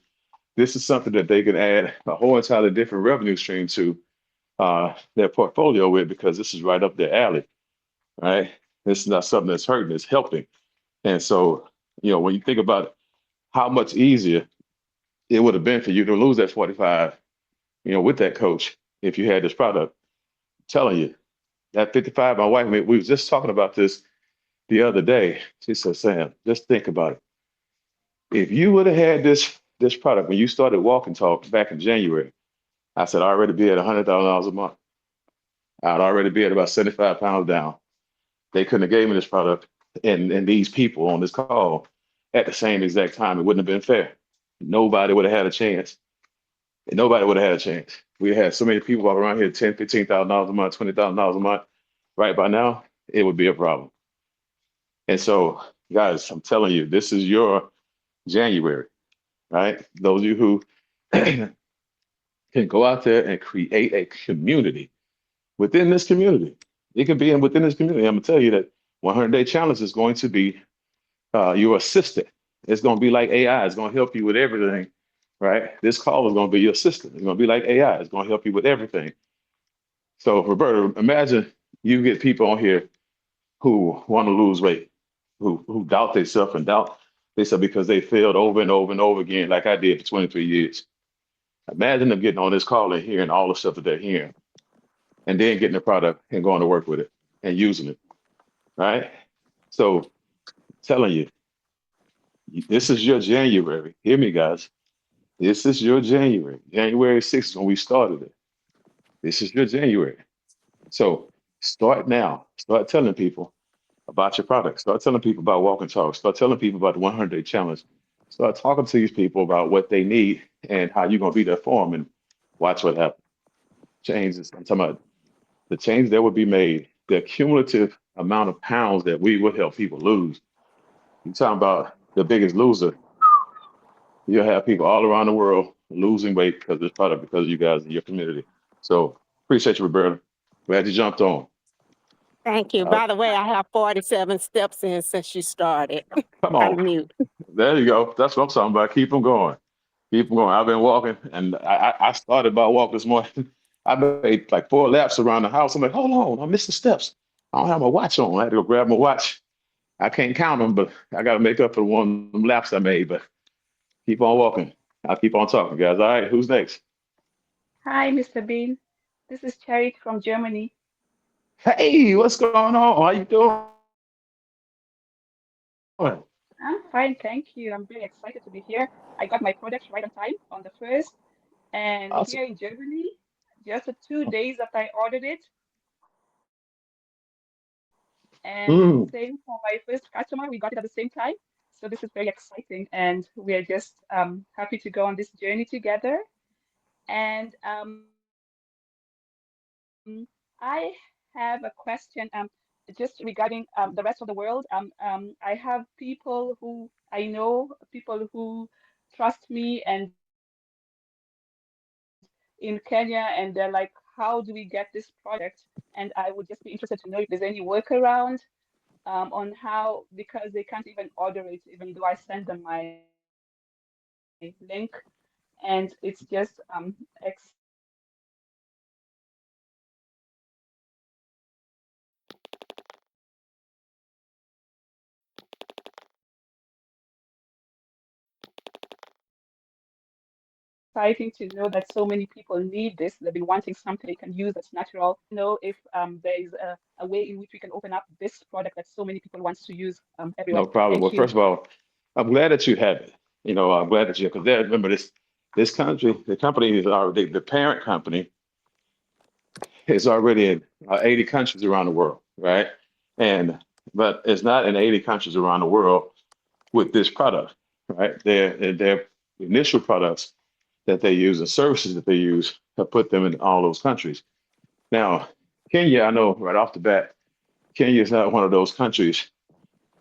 This is something that they can add a whole entirely different revenue stream to their portfolio with, because this is right up their alley, right? This is not something that's hurting, it's helping. And so, when you think about how much easier it would have been for you to lose that 45, with that coach, if you had this product. I'm telling you, that 55, my wife, we were just talking about this the other day. She said, Sam, just think about it. If you would have had this product when you started Walking Talk back in January, I said, I'd already be at $100,000 a month. I'd already be at about 75 pounds down. They couldn't have gave me this product and these people on this call at the same exact time. It wouldn't have been fair. Nobody would have had a chance. And nobody would have had a chance. We had so many people walking around here, $10,000, $15,000 a month, $20,000 a month. Right by now, it would be a problem. And so, guys, I'm telling you, this is your January, right? Those of you who can go out there and create a community within this community. It can be within this community. I'm gonna tell you that 100-day challenge is going to be your assistant. It's gonna be like AI. It's gonna help you with everything, right? This call is gonna be your assistant. It's gonna be like AI. It's gonna help you with everything. So, Roberta, imagine you get people on here who want to lose weight, who doubt themselves and doubt themselves because they failed over and over and over again, like I did for 23 years. Imagine them getting on this call and hearing all the stuff that they're hearing, and then getting the product and going to work with it and using it, right? So, telling you, this is your January. Hear me, guys. This is your January. January 6th when we started it. This is your January. So start now. Start telling people about your product. Start telling people about Walk and Talk. Start telling people about the 100-day challenge. Start talking to these people about what they need and how you're going to be there for them, and watch what happens. Changes. I'm talking about the change that would be made, the cumulative amount of pounds that we would help people lose. You're talking about the biggest loser. You'll have people all around the world losing weight because of this product, because of you guys in your community. So appreciate you, Roberta. Glad you jumped on. Thank you. Uh, By the way, I have 47 steps in since you started. Come I'm on. mute. There you go. That's what I'm talking about. Keep them going. Keep them going. I've been walking, and I started by walk this morning. I made like 4 laps around the house. I'm like, hold on, I missed the steps. I don't have my watch on. I had to go grab my watch. I can't count them, but I got to make up for one of them laps I made. But keep on walking. I'll keep on talking, guys. All right, who's next? Hi, Mr. Bean. This is Cherry from Germany. Hey, what's going on? How you doing? I'm fine, thank you. I'm very excited to be here. I got my products right on time on the first, and Awesome. here in Germany, just the 2 days that I ordered it, and Mm, same for my first customer, we got it at the same time. So this is very exciting, and we are just happy to go on this journey together. And I have a question just regarding the rest of the world. I have people who I know, people who trust me and in Kenya, and they're like, how do we get this product? And I would just be interested to know if there's any workaround on how, because they can't even order it, even though I send them my link, and it's just exciting to know that so many people need this. They've been wanting something they can use that's natural. Know if there is a way in which we can open up this product that so many people wants to use everywhere. No problem. Well, Thank you. first of all, I'm glad that you have it. I'm glad that you, because remember this country, the company is already, the parent company is already in 80 countries around the world, right? And but it's not in 80 countries around the world with this product, right? Their initial products that they use and services that they use have put them in all those countries. Now, Kenya, I know right off the bat, Kenya is not one of those countries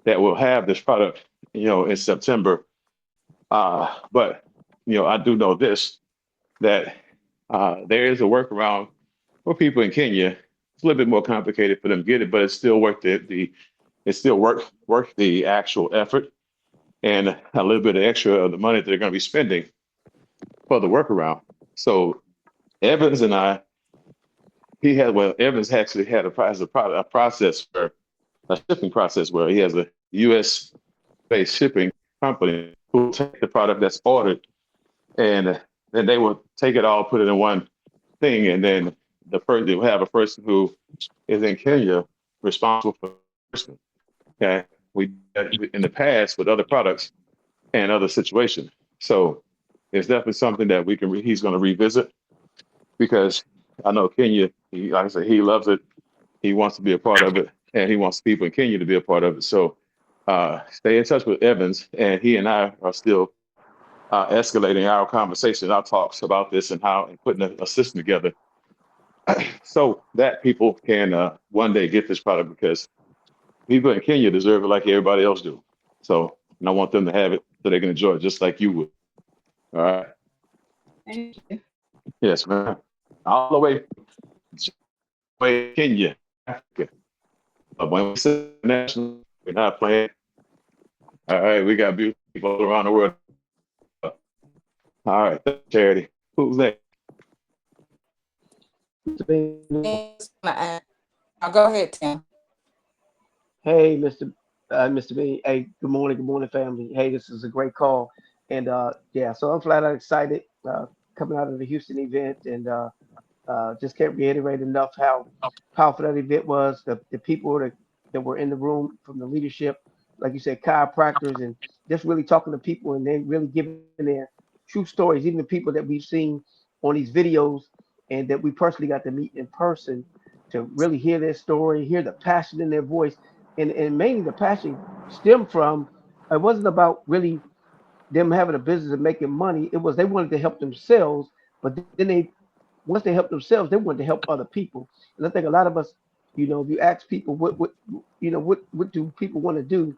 that will have this product, in September. But I do know this, that there is a workaround for people in Kenya. It's a little bit more complicated for them to get it, but it's still worth it's still worth the actual effort and a little bit of extra of the money that they're going to be spending for the workaround. So Evans and Evans actually had a process where a shipping process where he has a U.S. based shipping company who will take the product that's ordered, and then they will take it all, put it in one thing, and then they will have a person who is in Kenya responsible for the person. Okay, we did that in the past with other products and other situations. So it's definitely something that he's going to revisit, because I know Kenya, like I said, he loves it. He wants to be a part of it, and he wants people in Kenya to be a part of it. So stay in touch with Evans, and he and I are still escalating our conversation, our talks about this, and putting a system together so that people can one day get this product, because people in Kenya deserve it like everybody else do. So, and I want them to have it so they can enjoy it just like you would. All right. Thank you. Yes, man. All the way Kenya, Africa. But when we say national, we're not playing. All right, we got beautiful people all around the world. All right, Charity. Who's next? Now go ahead, Tim. Hey, Mr. B. Hey, good morning, family. Hey, this is a great call, and yeah, so I'm flat out excited coming out of the Houston event, and just can't reiterate enough how powerful that event was. The people that were in the room from the leadership, like you said, chiropractors, and just really talking to people, and they really giving their true stories, even the people that we've seen on these videos, and that we personally got to meet in person, to really hear their story, hear the passion in their voice, and mainly the passion stemmed from, it wasn't about really them having a business and making money. It was they wanted to help themselves, but then once they helped themselves, they wanted to help other people. And I think a lot of us, if you ask people what do people want to do,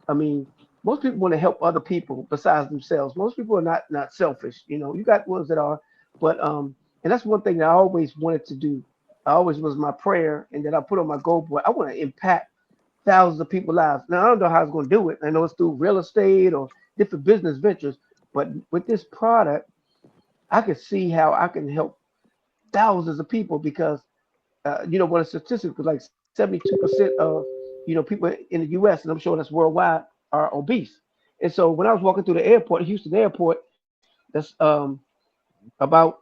I mean, most people want to help other people besides themselves. Most people are not selfish. You got ones that are, but and that's one thing that I always wanted to do. I always was my prayer, and that I put on my goal board. I want to impact thousands of people's lives. Now I don't know how it's going to do it. I know it's through real estate or different business ventures, but with this product, I can see how I can help thousands of people, because what a statistic was, like 72% of people in the U.S., and I'm sure that's worldwide, are obese. And so when I was walking through the airport, Houston airport, that's about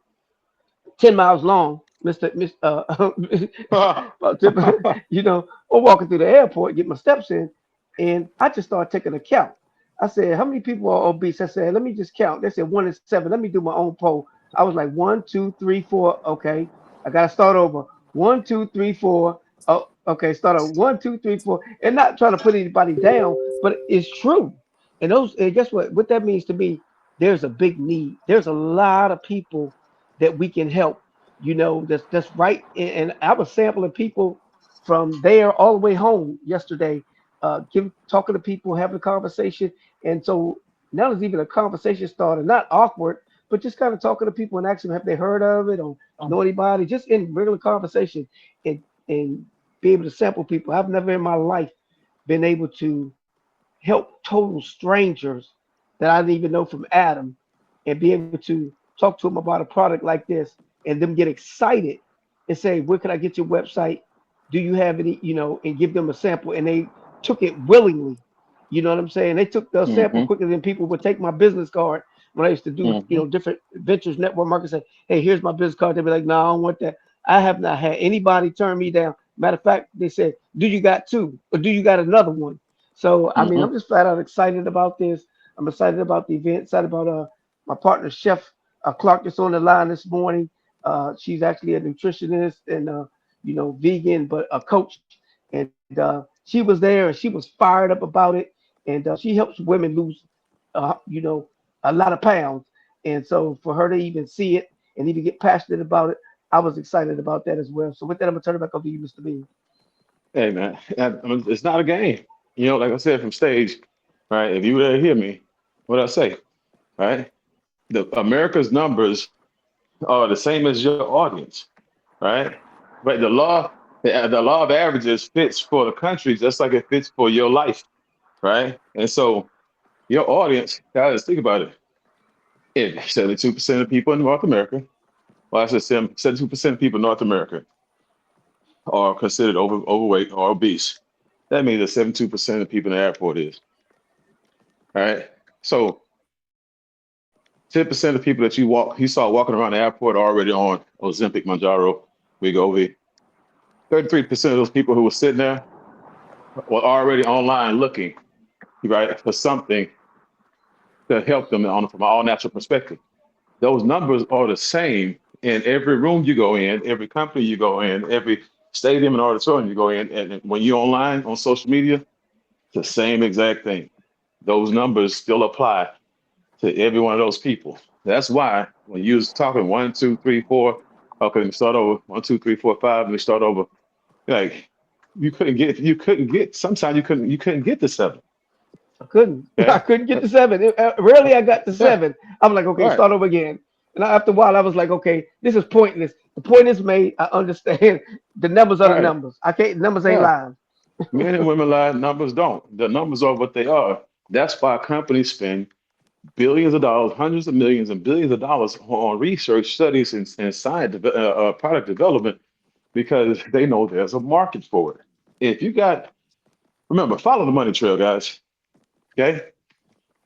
10 miles long, about 10, I'm walking through the airport, get my steps in, and I just started taking account. I said, how many people are obese? I said, let me just count. They said 1 in 7. Let me do my own poll. I was like, 1, 2, 3, 4. Okay, I gotta start over. 1, 2, 3, 4. Oh, okay, start over. 1, 2, 3, 4. And not trying to put anybody down, but it's true. And guess what? What that means to me, there's a big need. There's a lot of people that we can help. That's right. And I was sampling people from there all the way home yesterday, talking to people, having a conversation. And so now there's even a conversation started, not awkward, but just kind of talking to people and asking them, have they heard of it or know anybody, just in regular conversation, and be able to sample people. I've never in my life been able to help total strangers that I didn't even know from Adam, and be able to talk to them about a product like this and them get excited and say, where can I get your website? Do you have any, and give them a sample. And they took it willingly. You know what I'm saying? They took the sample Mm-hmm. quicker than people would take my business card when I used to do, Mm-hmm. different ventures, network marketing. Say, hey, here's my business card. They'd be like, no, I don't want that. I have not had anybody turn me down. Matter of fact, they said, do you got two or do you got another one? So, I mean, Mm-hmm. I'm just flat out excited about this. I'm excited about the event, excited about my partner, Chef Clark, that's on the line this morning. She's actually a nutritionist and, vegan, but a coach. And she was there and she was fired up about it. And she helps women lose, a lot of pounds. And so for her to even see it and even get passionate about it, I was excited about that as well. So with that, I'm gonna turn it back over to you, Mr. Bean. Hey man, I mean, it's not a game. Like I said from stage, right? If you were to hear me, what I say, right? The America's numbers are the same as your audience, right? But the law of averages fits for the country just like it fits for your life, right? And so your audience, guys, think about it. If 72% of people in North America, well, I said 72% of people in North America are considered overweight or obese. That means that 72% of people in the airport is, right? So 10% of people that you saw walking around the airport are already on Ozempic, Manjaro, Wegovy. 33% of those people who were sitting there were already online looking, right, for something to help them from an all natural perspective. Those numbers are the same in every room you go in, every company you go in, every stadium and auditorium you go in. And when you're online on social media, it's the same exact thing. Those numbers still apply to every one of those people. That's why when you was talking 1, 2, 3, 4, okay, let me start over. 1, 2, 3, 4, 5, let me start over. Like sometimes you couldn't get to 7. I couldn't. I Okay. couldn't get to 7. Rarely I got to Yeah. 7. I'm like, okay, Right. start over again. And after a while, I was like, okay, this is pointless. The point is made. I understand. The numbers are the Right. numbers. I can't. Numbers ain't Yeah. lying. Men and women lie, numbers don't. The numbers are what they are. That's why companies spend billions of dollars, hundreds of millions, and billions of dollars on research studies and science, product development, because they know there's a market for it. If you got, remember, follow the money trail, guys. Okay.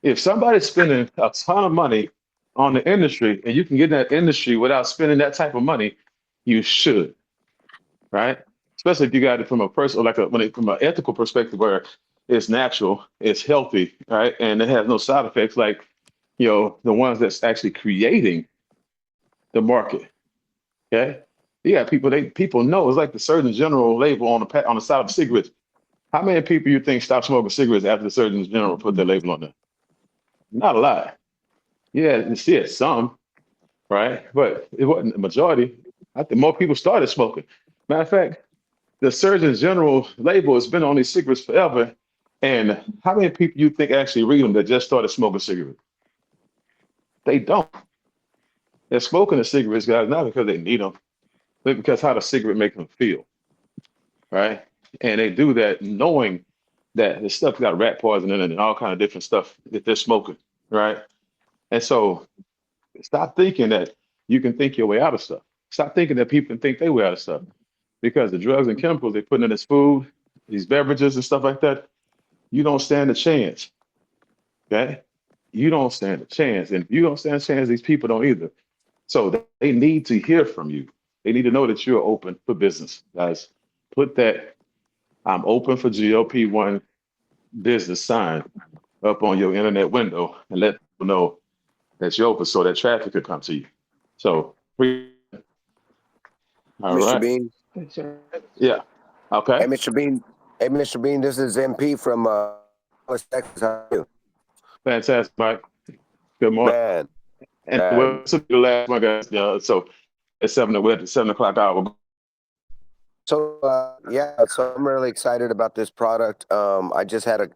If somebody's spending a ton of money on the industry and you can get in that industry without spending that type of money, you should, right? Especially if you got it from a personal, from an ethical perspective where it's natural, it's healthy, right? And it has no side effects like, the ones that's actually creating the market. Okay. You got people know it's like the Surgeon General label on the side of cigarettes. How many people you think stop smoking cigarettes after the Surgeon General put their label on there? Not a lot. Yeah, you see it some, right? But it wasn't the majority. I think more people started smoking. Matter of fact, the Surgeon General label has been on these cigarettes forever. And how many people you think actually read them that just started smoking cigarettes? They don't. They're smoking the cigarettes, guys, not because they need them, but because how the cigarette makes them feel, right? And they do that knowing that the stuff got rat poison in it and all kind of different stuff that they're smoking, right? And so stop thinking that you can think your way out of stuff. Stop thinking that people can think their way out of stuff because the drugs and chemicals they put in this food, these beverages and stuff like that, you don't stand a chance. Okay? You don't stand a chance. And if you don't stand a chance, these people don't either. So they need to hear from you. They need to know that you're open for business, guys. Put that I'm open for GLP-1 business sign up on your internet window and let people know that you're open so that traffic could come to you. So, all Mr. right. Bean. Yeah. Hey, Okay. Mr. Bean. Hey, Mr. Bean. This is MP from West Texas. How are you? Fantastic, Mike. Good morning. Man. And what's the last one, guys? So we're at the 7 o'clock hour. So so I'm really excited about this product. I just had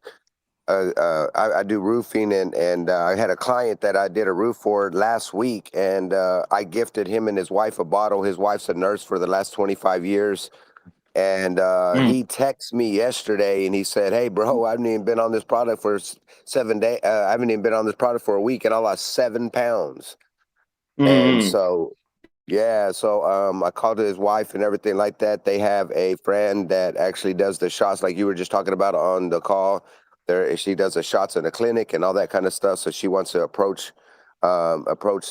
I do roofing and I had a client that I did a roof for last week, and I gifted him and his wife a bottle. His wife's a nurse for the last 25 years. And he texted me yesterday and he said, "Hey, bro, I haven't even been on this product for 7 days. I haven't even been on this product for a week, and I lost 7 pounds." And so, yeah, so I called his wife and everything like that. They have a friend that actually does the shots, like you were just talking about on the call. She does the shots in the clinic and all that kind of stuff. So she wants to approach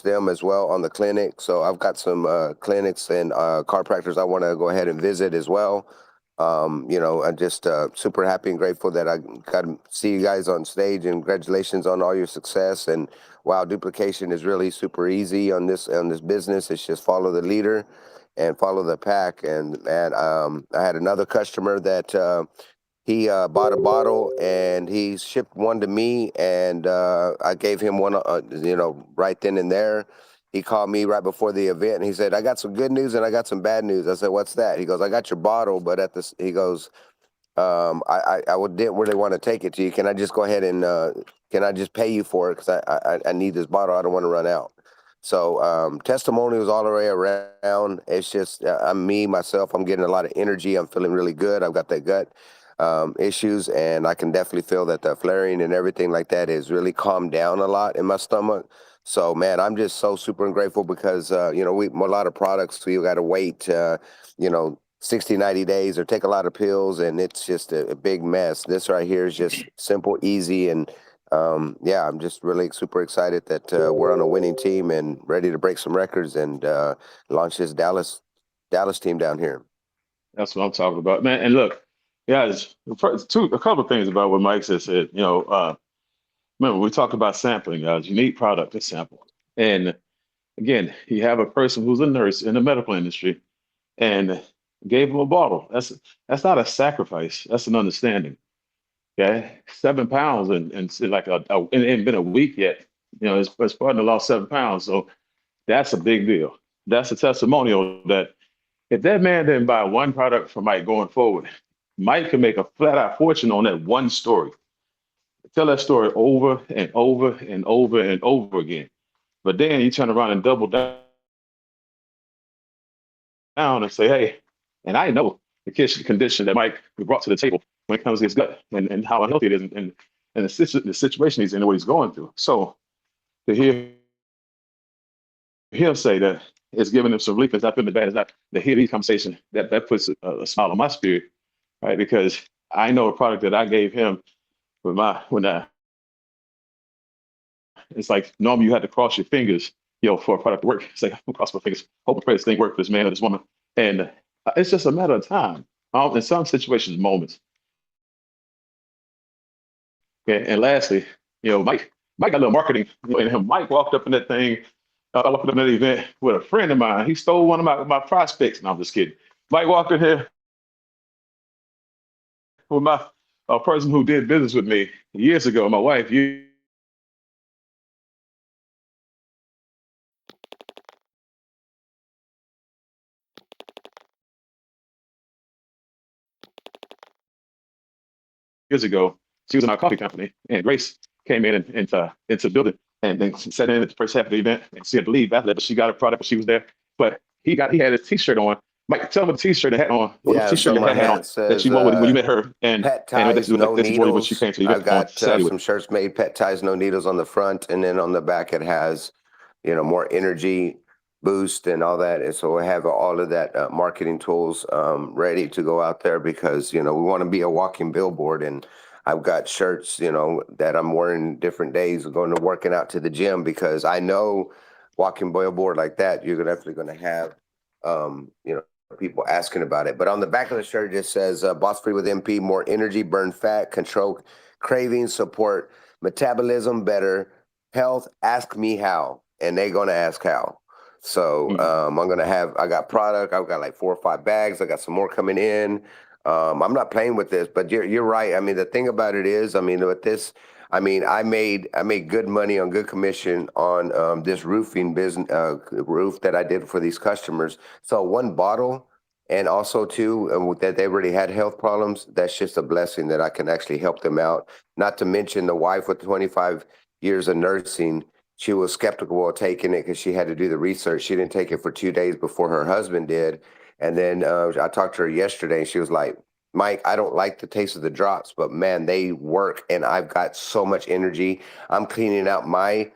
them as well on the clinic. So I've got some clinics and chiropractors I want to go ahead and visit as well. I'm just super happy and grateful that I got to see you guys on stage, and congratulations on all your success. And wow, duplication is really super easy on this business. It's just follow the leader and follow the pack. And I had another customer that he bought a bottle and he shipped one to me, and I gave him one, right then and there. He called me right before the event and he said, "I got some good news and I got some bad news." I said, "What's that?" He goes, "I got your bottle, but he goes, didn't really want to take it to you. Can I just go ahead and can I just pay you for it? Because I need this bottle. I don't want to run out." So testimonials all the way around. It's just I'm myself. I'm getting a lot of energy. I'm feeling really good. I've got that gut issues, and I can definitely feel that the flaring and everything like that is really calmed down a lot in my stomach. So man, I'm just so super grateful because a lot of products you got to wait 60, 90 days or take a lot of pills, and it's just a big mess. This right here is just simple, easy, and I'm just really super excited that we're on a winning team and ready to break some records and launch this Dallas team down here. That's what I'm talking about, man. And look, guys, a couple of things about what Mike said. Remember, we talk about sampling, guys. You need product to sample. And again, you have a person who's a nurse in the medical industry and gave him a bottle. That's not a sacrifice. That's an understanding. Okay, 7 pounds and it's like it ain't been a week yet. His partner lost 7 pounds, so that's a big deal. That's a testimonial that if that man didn't buy one product from Mike going forward, Mike can make a flat out fortune on that one story. Tell that story over and over and over and over again. But then you turn around and double down and say, "Hey," and I know the condition that Mike brought to the table when it comes to his gut and how unhealthy it is and the situation he's in and what he's going through. So to hear him say that it's giving him some relief, it's not feeling bad, it's not to hear these conversations, that puts a smile on my spirit, right? Because I know a product that I gave him it's like normally you had to cross your fingers, for a product to work. It's like, I'm cross my fingers, hope and pray this thing work for this man or this woman. And it's just a matter of time. In some situations, moments. Okay. And lastly, Mike got a little marketing in him. Mike walked up in that thing, walked up in that event with a friend of mine. He stole one of my prospects. No, I'm just kidding. Mike walked in here with a person who did business with me years ago, my wife. Years ago, she was in our coffee company, and Grace came in into the building and then sat in at the first half of the event, and she had to leave after that, but she got a product when she was there. But he had a T-shirt on. Mike, tell him what the T-shirt and hat on. Yeah, T-shirt and hat on that you wore when you met her, and Pet ties, no needles. when she came to the I've event. got some shirts made, pet ties, no needles on the front, and then on the back it has, more energy boost and all that. And so I have all of that marketing tools ready to go out there because, we want to be a walking billboard. And I've got shirts, that I'm wearing different days going to working out to the gym because I know walking billboard like that, you're definitely going to have, people asking about it. But on the back of the shirt, it just says Boss Free with MP, more energy, burn fat, control cravings, support metabolism better, health, ask me how. And they're going to ask how. So I got product. I've got like 4 or 5 bags. I got some more coming in. I'm not playing with this, but you're right. I mean, the thing about it is, with this, I made good money on good commission on this roofing business, roof that I did for these customers. So one bottle, and also too, that they already had health problems. That's just a blessing that I can actually help them out. Not to mention the wife with 25 years of nursing. She was skeptical of taking it because she had to do the research. She didn't take it for 2 days before her husband did. And then I talked to her yesterday, and she was like, Mike, I don't like the taste of the drops, but man, they work, and I've got so much energy. I'm cleaning out my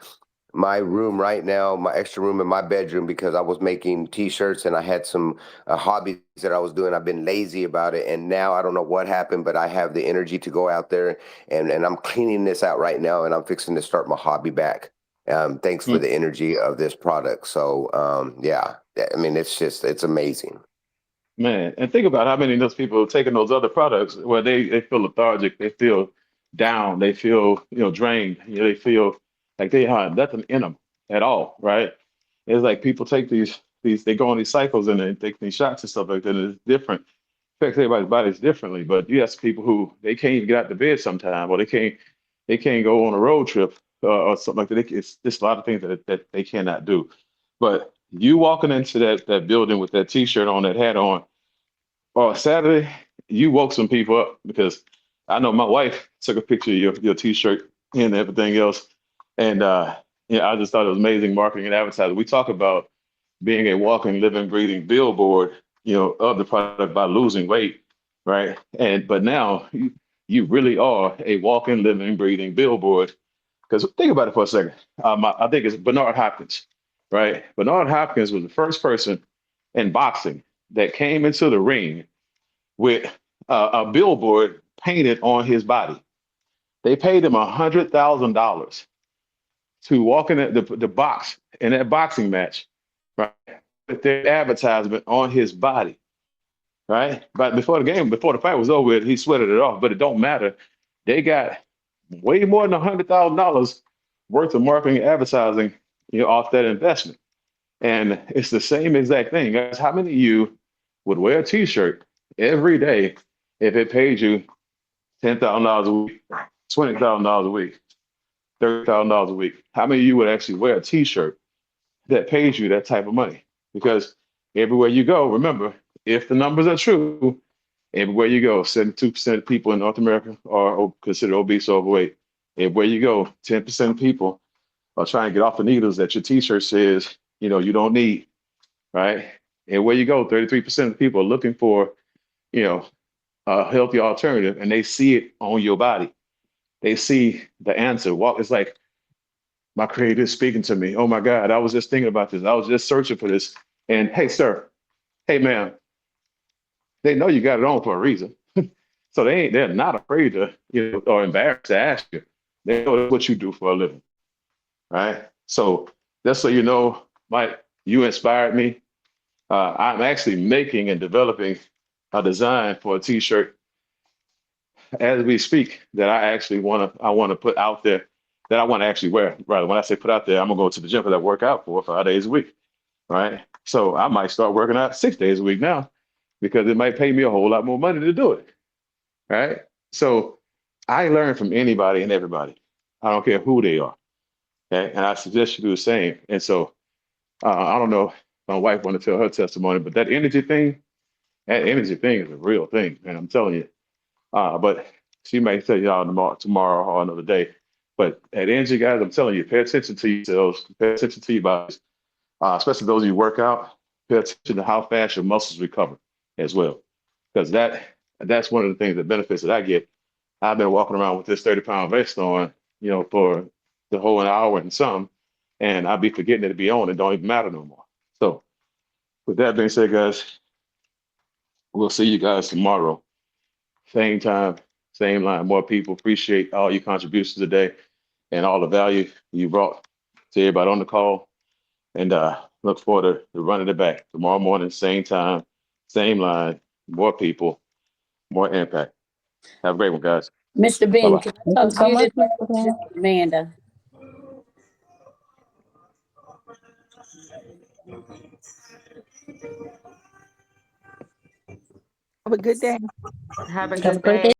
room right now, my extra room in my bedroom, because I was making t-shirts and I had some hobbies that I was doing. I've been lazy about it, and now I don't know what happened, but I have the energy to go out there, and I'm cleaning this out right now, and I'm fixing to start my hobby back. Thanks for the energy of this product. So yeah, I mean, it's amazing. Man, and think about how many of those people are taking those other products where they feel lethargic, they feel down, they feel, drained, they feel like they have nothing in them at all, right? It's like people take these they go on these cycles and they take these shots and stuff like that. And it's different, affects everybody's bodies differently. But you have people who they can't even get out of bed sometime, or they can't go on a road trip or something like that. It's just a lot of things that they cannot do. But you walking into that building with that T-shirt on, that hat on, or Saturday, you woke some people up, because I know my wife took a picture of your T-shirt and everything else, and I just thought it was amazing marketing and advertising. We talk about being a walking, living, breathing billboard, of the product by losing weight, right? But now you really are a walking, living, breathing billboard. Because think about it for a second. I think it's Bernard Hopkins, right? Bernard Hopkins was the first person in boxing that came into the ring with a billboard painted on his body. They paid him $100,000 to walk in the box in that boxing match, right? With their advertisement on his body, right? But before the fight was over, he sweated it off. But it don't matter. They got way more than $100,000 worth of marketing and advertising, off that investment. And it's the same exact thing. Guys, how many of you would wear a T-shirt every day if it paid you $10,000 a week, $20,000 a week, $30,000 a week? How many of you would actually wear a T-shirt that pays you that type of money? Because everywhere you go, remember, if the numbers are true, everywhere you go, 72% of people in North America are considered obese or overweight. Everywhere you go, 10% of people are trying to get off the needles that your T-shirt says, you don't need, right? Everywhere you go, 33% of people are looking for, a healthy alternative, and they see it on your body. They see the answer. It's like my creator is speaking to me. Oh my God, I was just thinking about this. I was just searching for this. And hey, sir, hey, ma'am, they know you got it on for a reason. So they're not afraid to, or embarrassed to ask you. They know what you do for a living, right? So just so you know, Mike, you inspired me. I'm actually making and developing a design for a T-shirt as we speak that I want to put out there, that I want to actually wear. Rather, when I say put out there, I'm gonna go to the gym that I work out 4 or 5 days a week, right? So I might start working out 6 days a week now, because it might pay me a whole lot more money to do it, right? So I learn from anybody and everybody. I don't care who they are, okay? And I suggest you do the same. And so I don't know if my wife want to tell her testimony, but that energy thing is a real thing, and I'm telling you. But she may tell y'all tomorrow or another day. But at energy, guys, I'm telling you, pay attention to yourselves, pay attention to your bodies, especially those of you work out. Pay attention to how fast your muscles recover as well, because that's one of the things, the benefits that I get. I've been walking around with this 30-pound vest on, for the whole hour and some, and I'll be forgetting it to be on. It don't even matter no more. So with that being said, guys, we'll see you guys tomorrow. Same time, same line, more people. Appreciate all your contributions today and all the value you brought to everybody on the call. And look forward to running it back tomorrow morning, same time, same line, more people, more impact. Have a great one, guys. Mr. Bean, Bye-bye. can I talk to you this way? This is Amanda. Have a good day. Have a good day.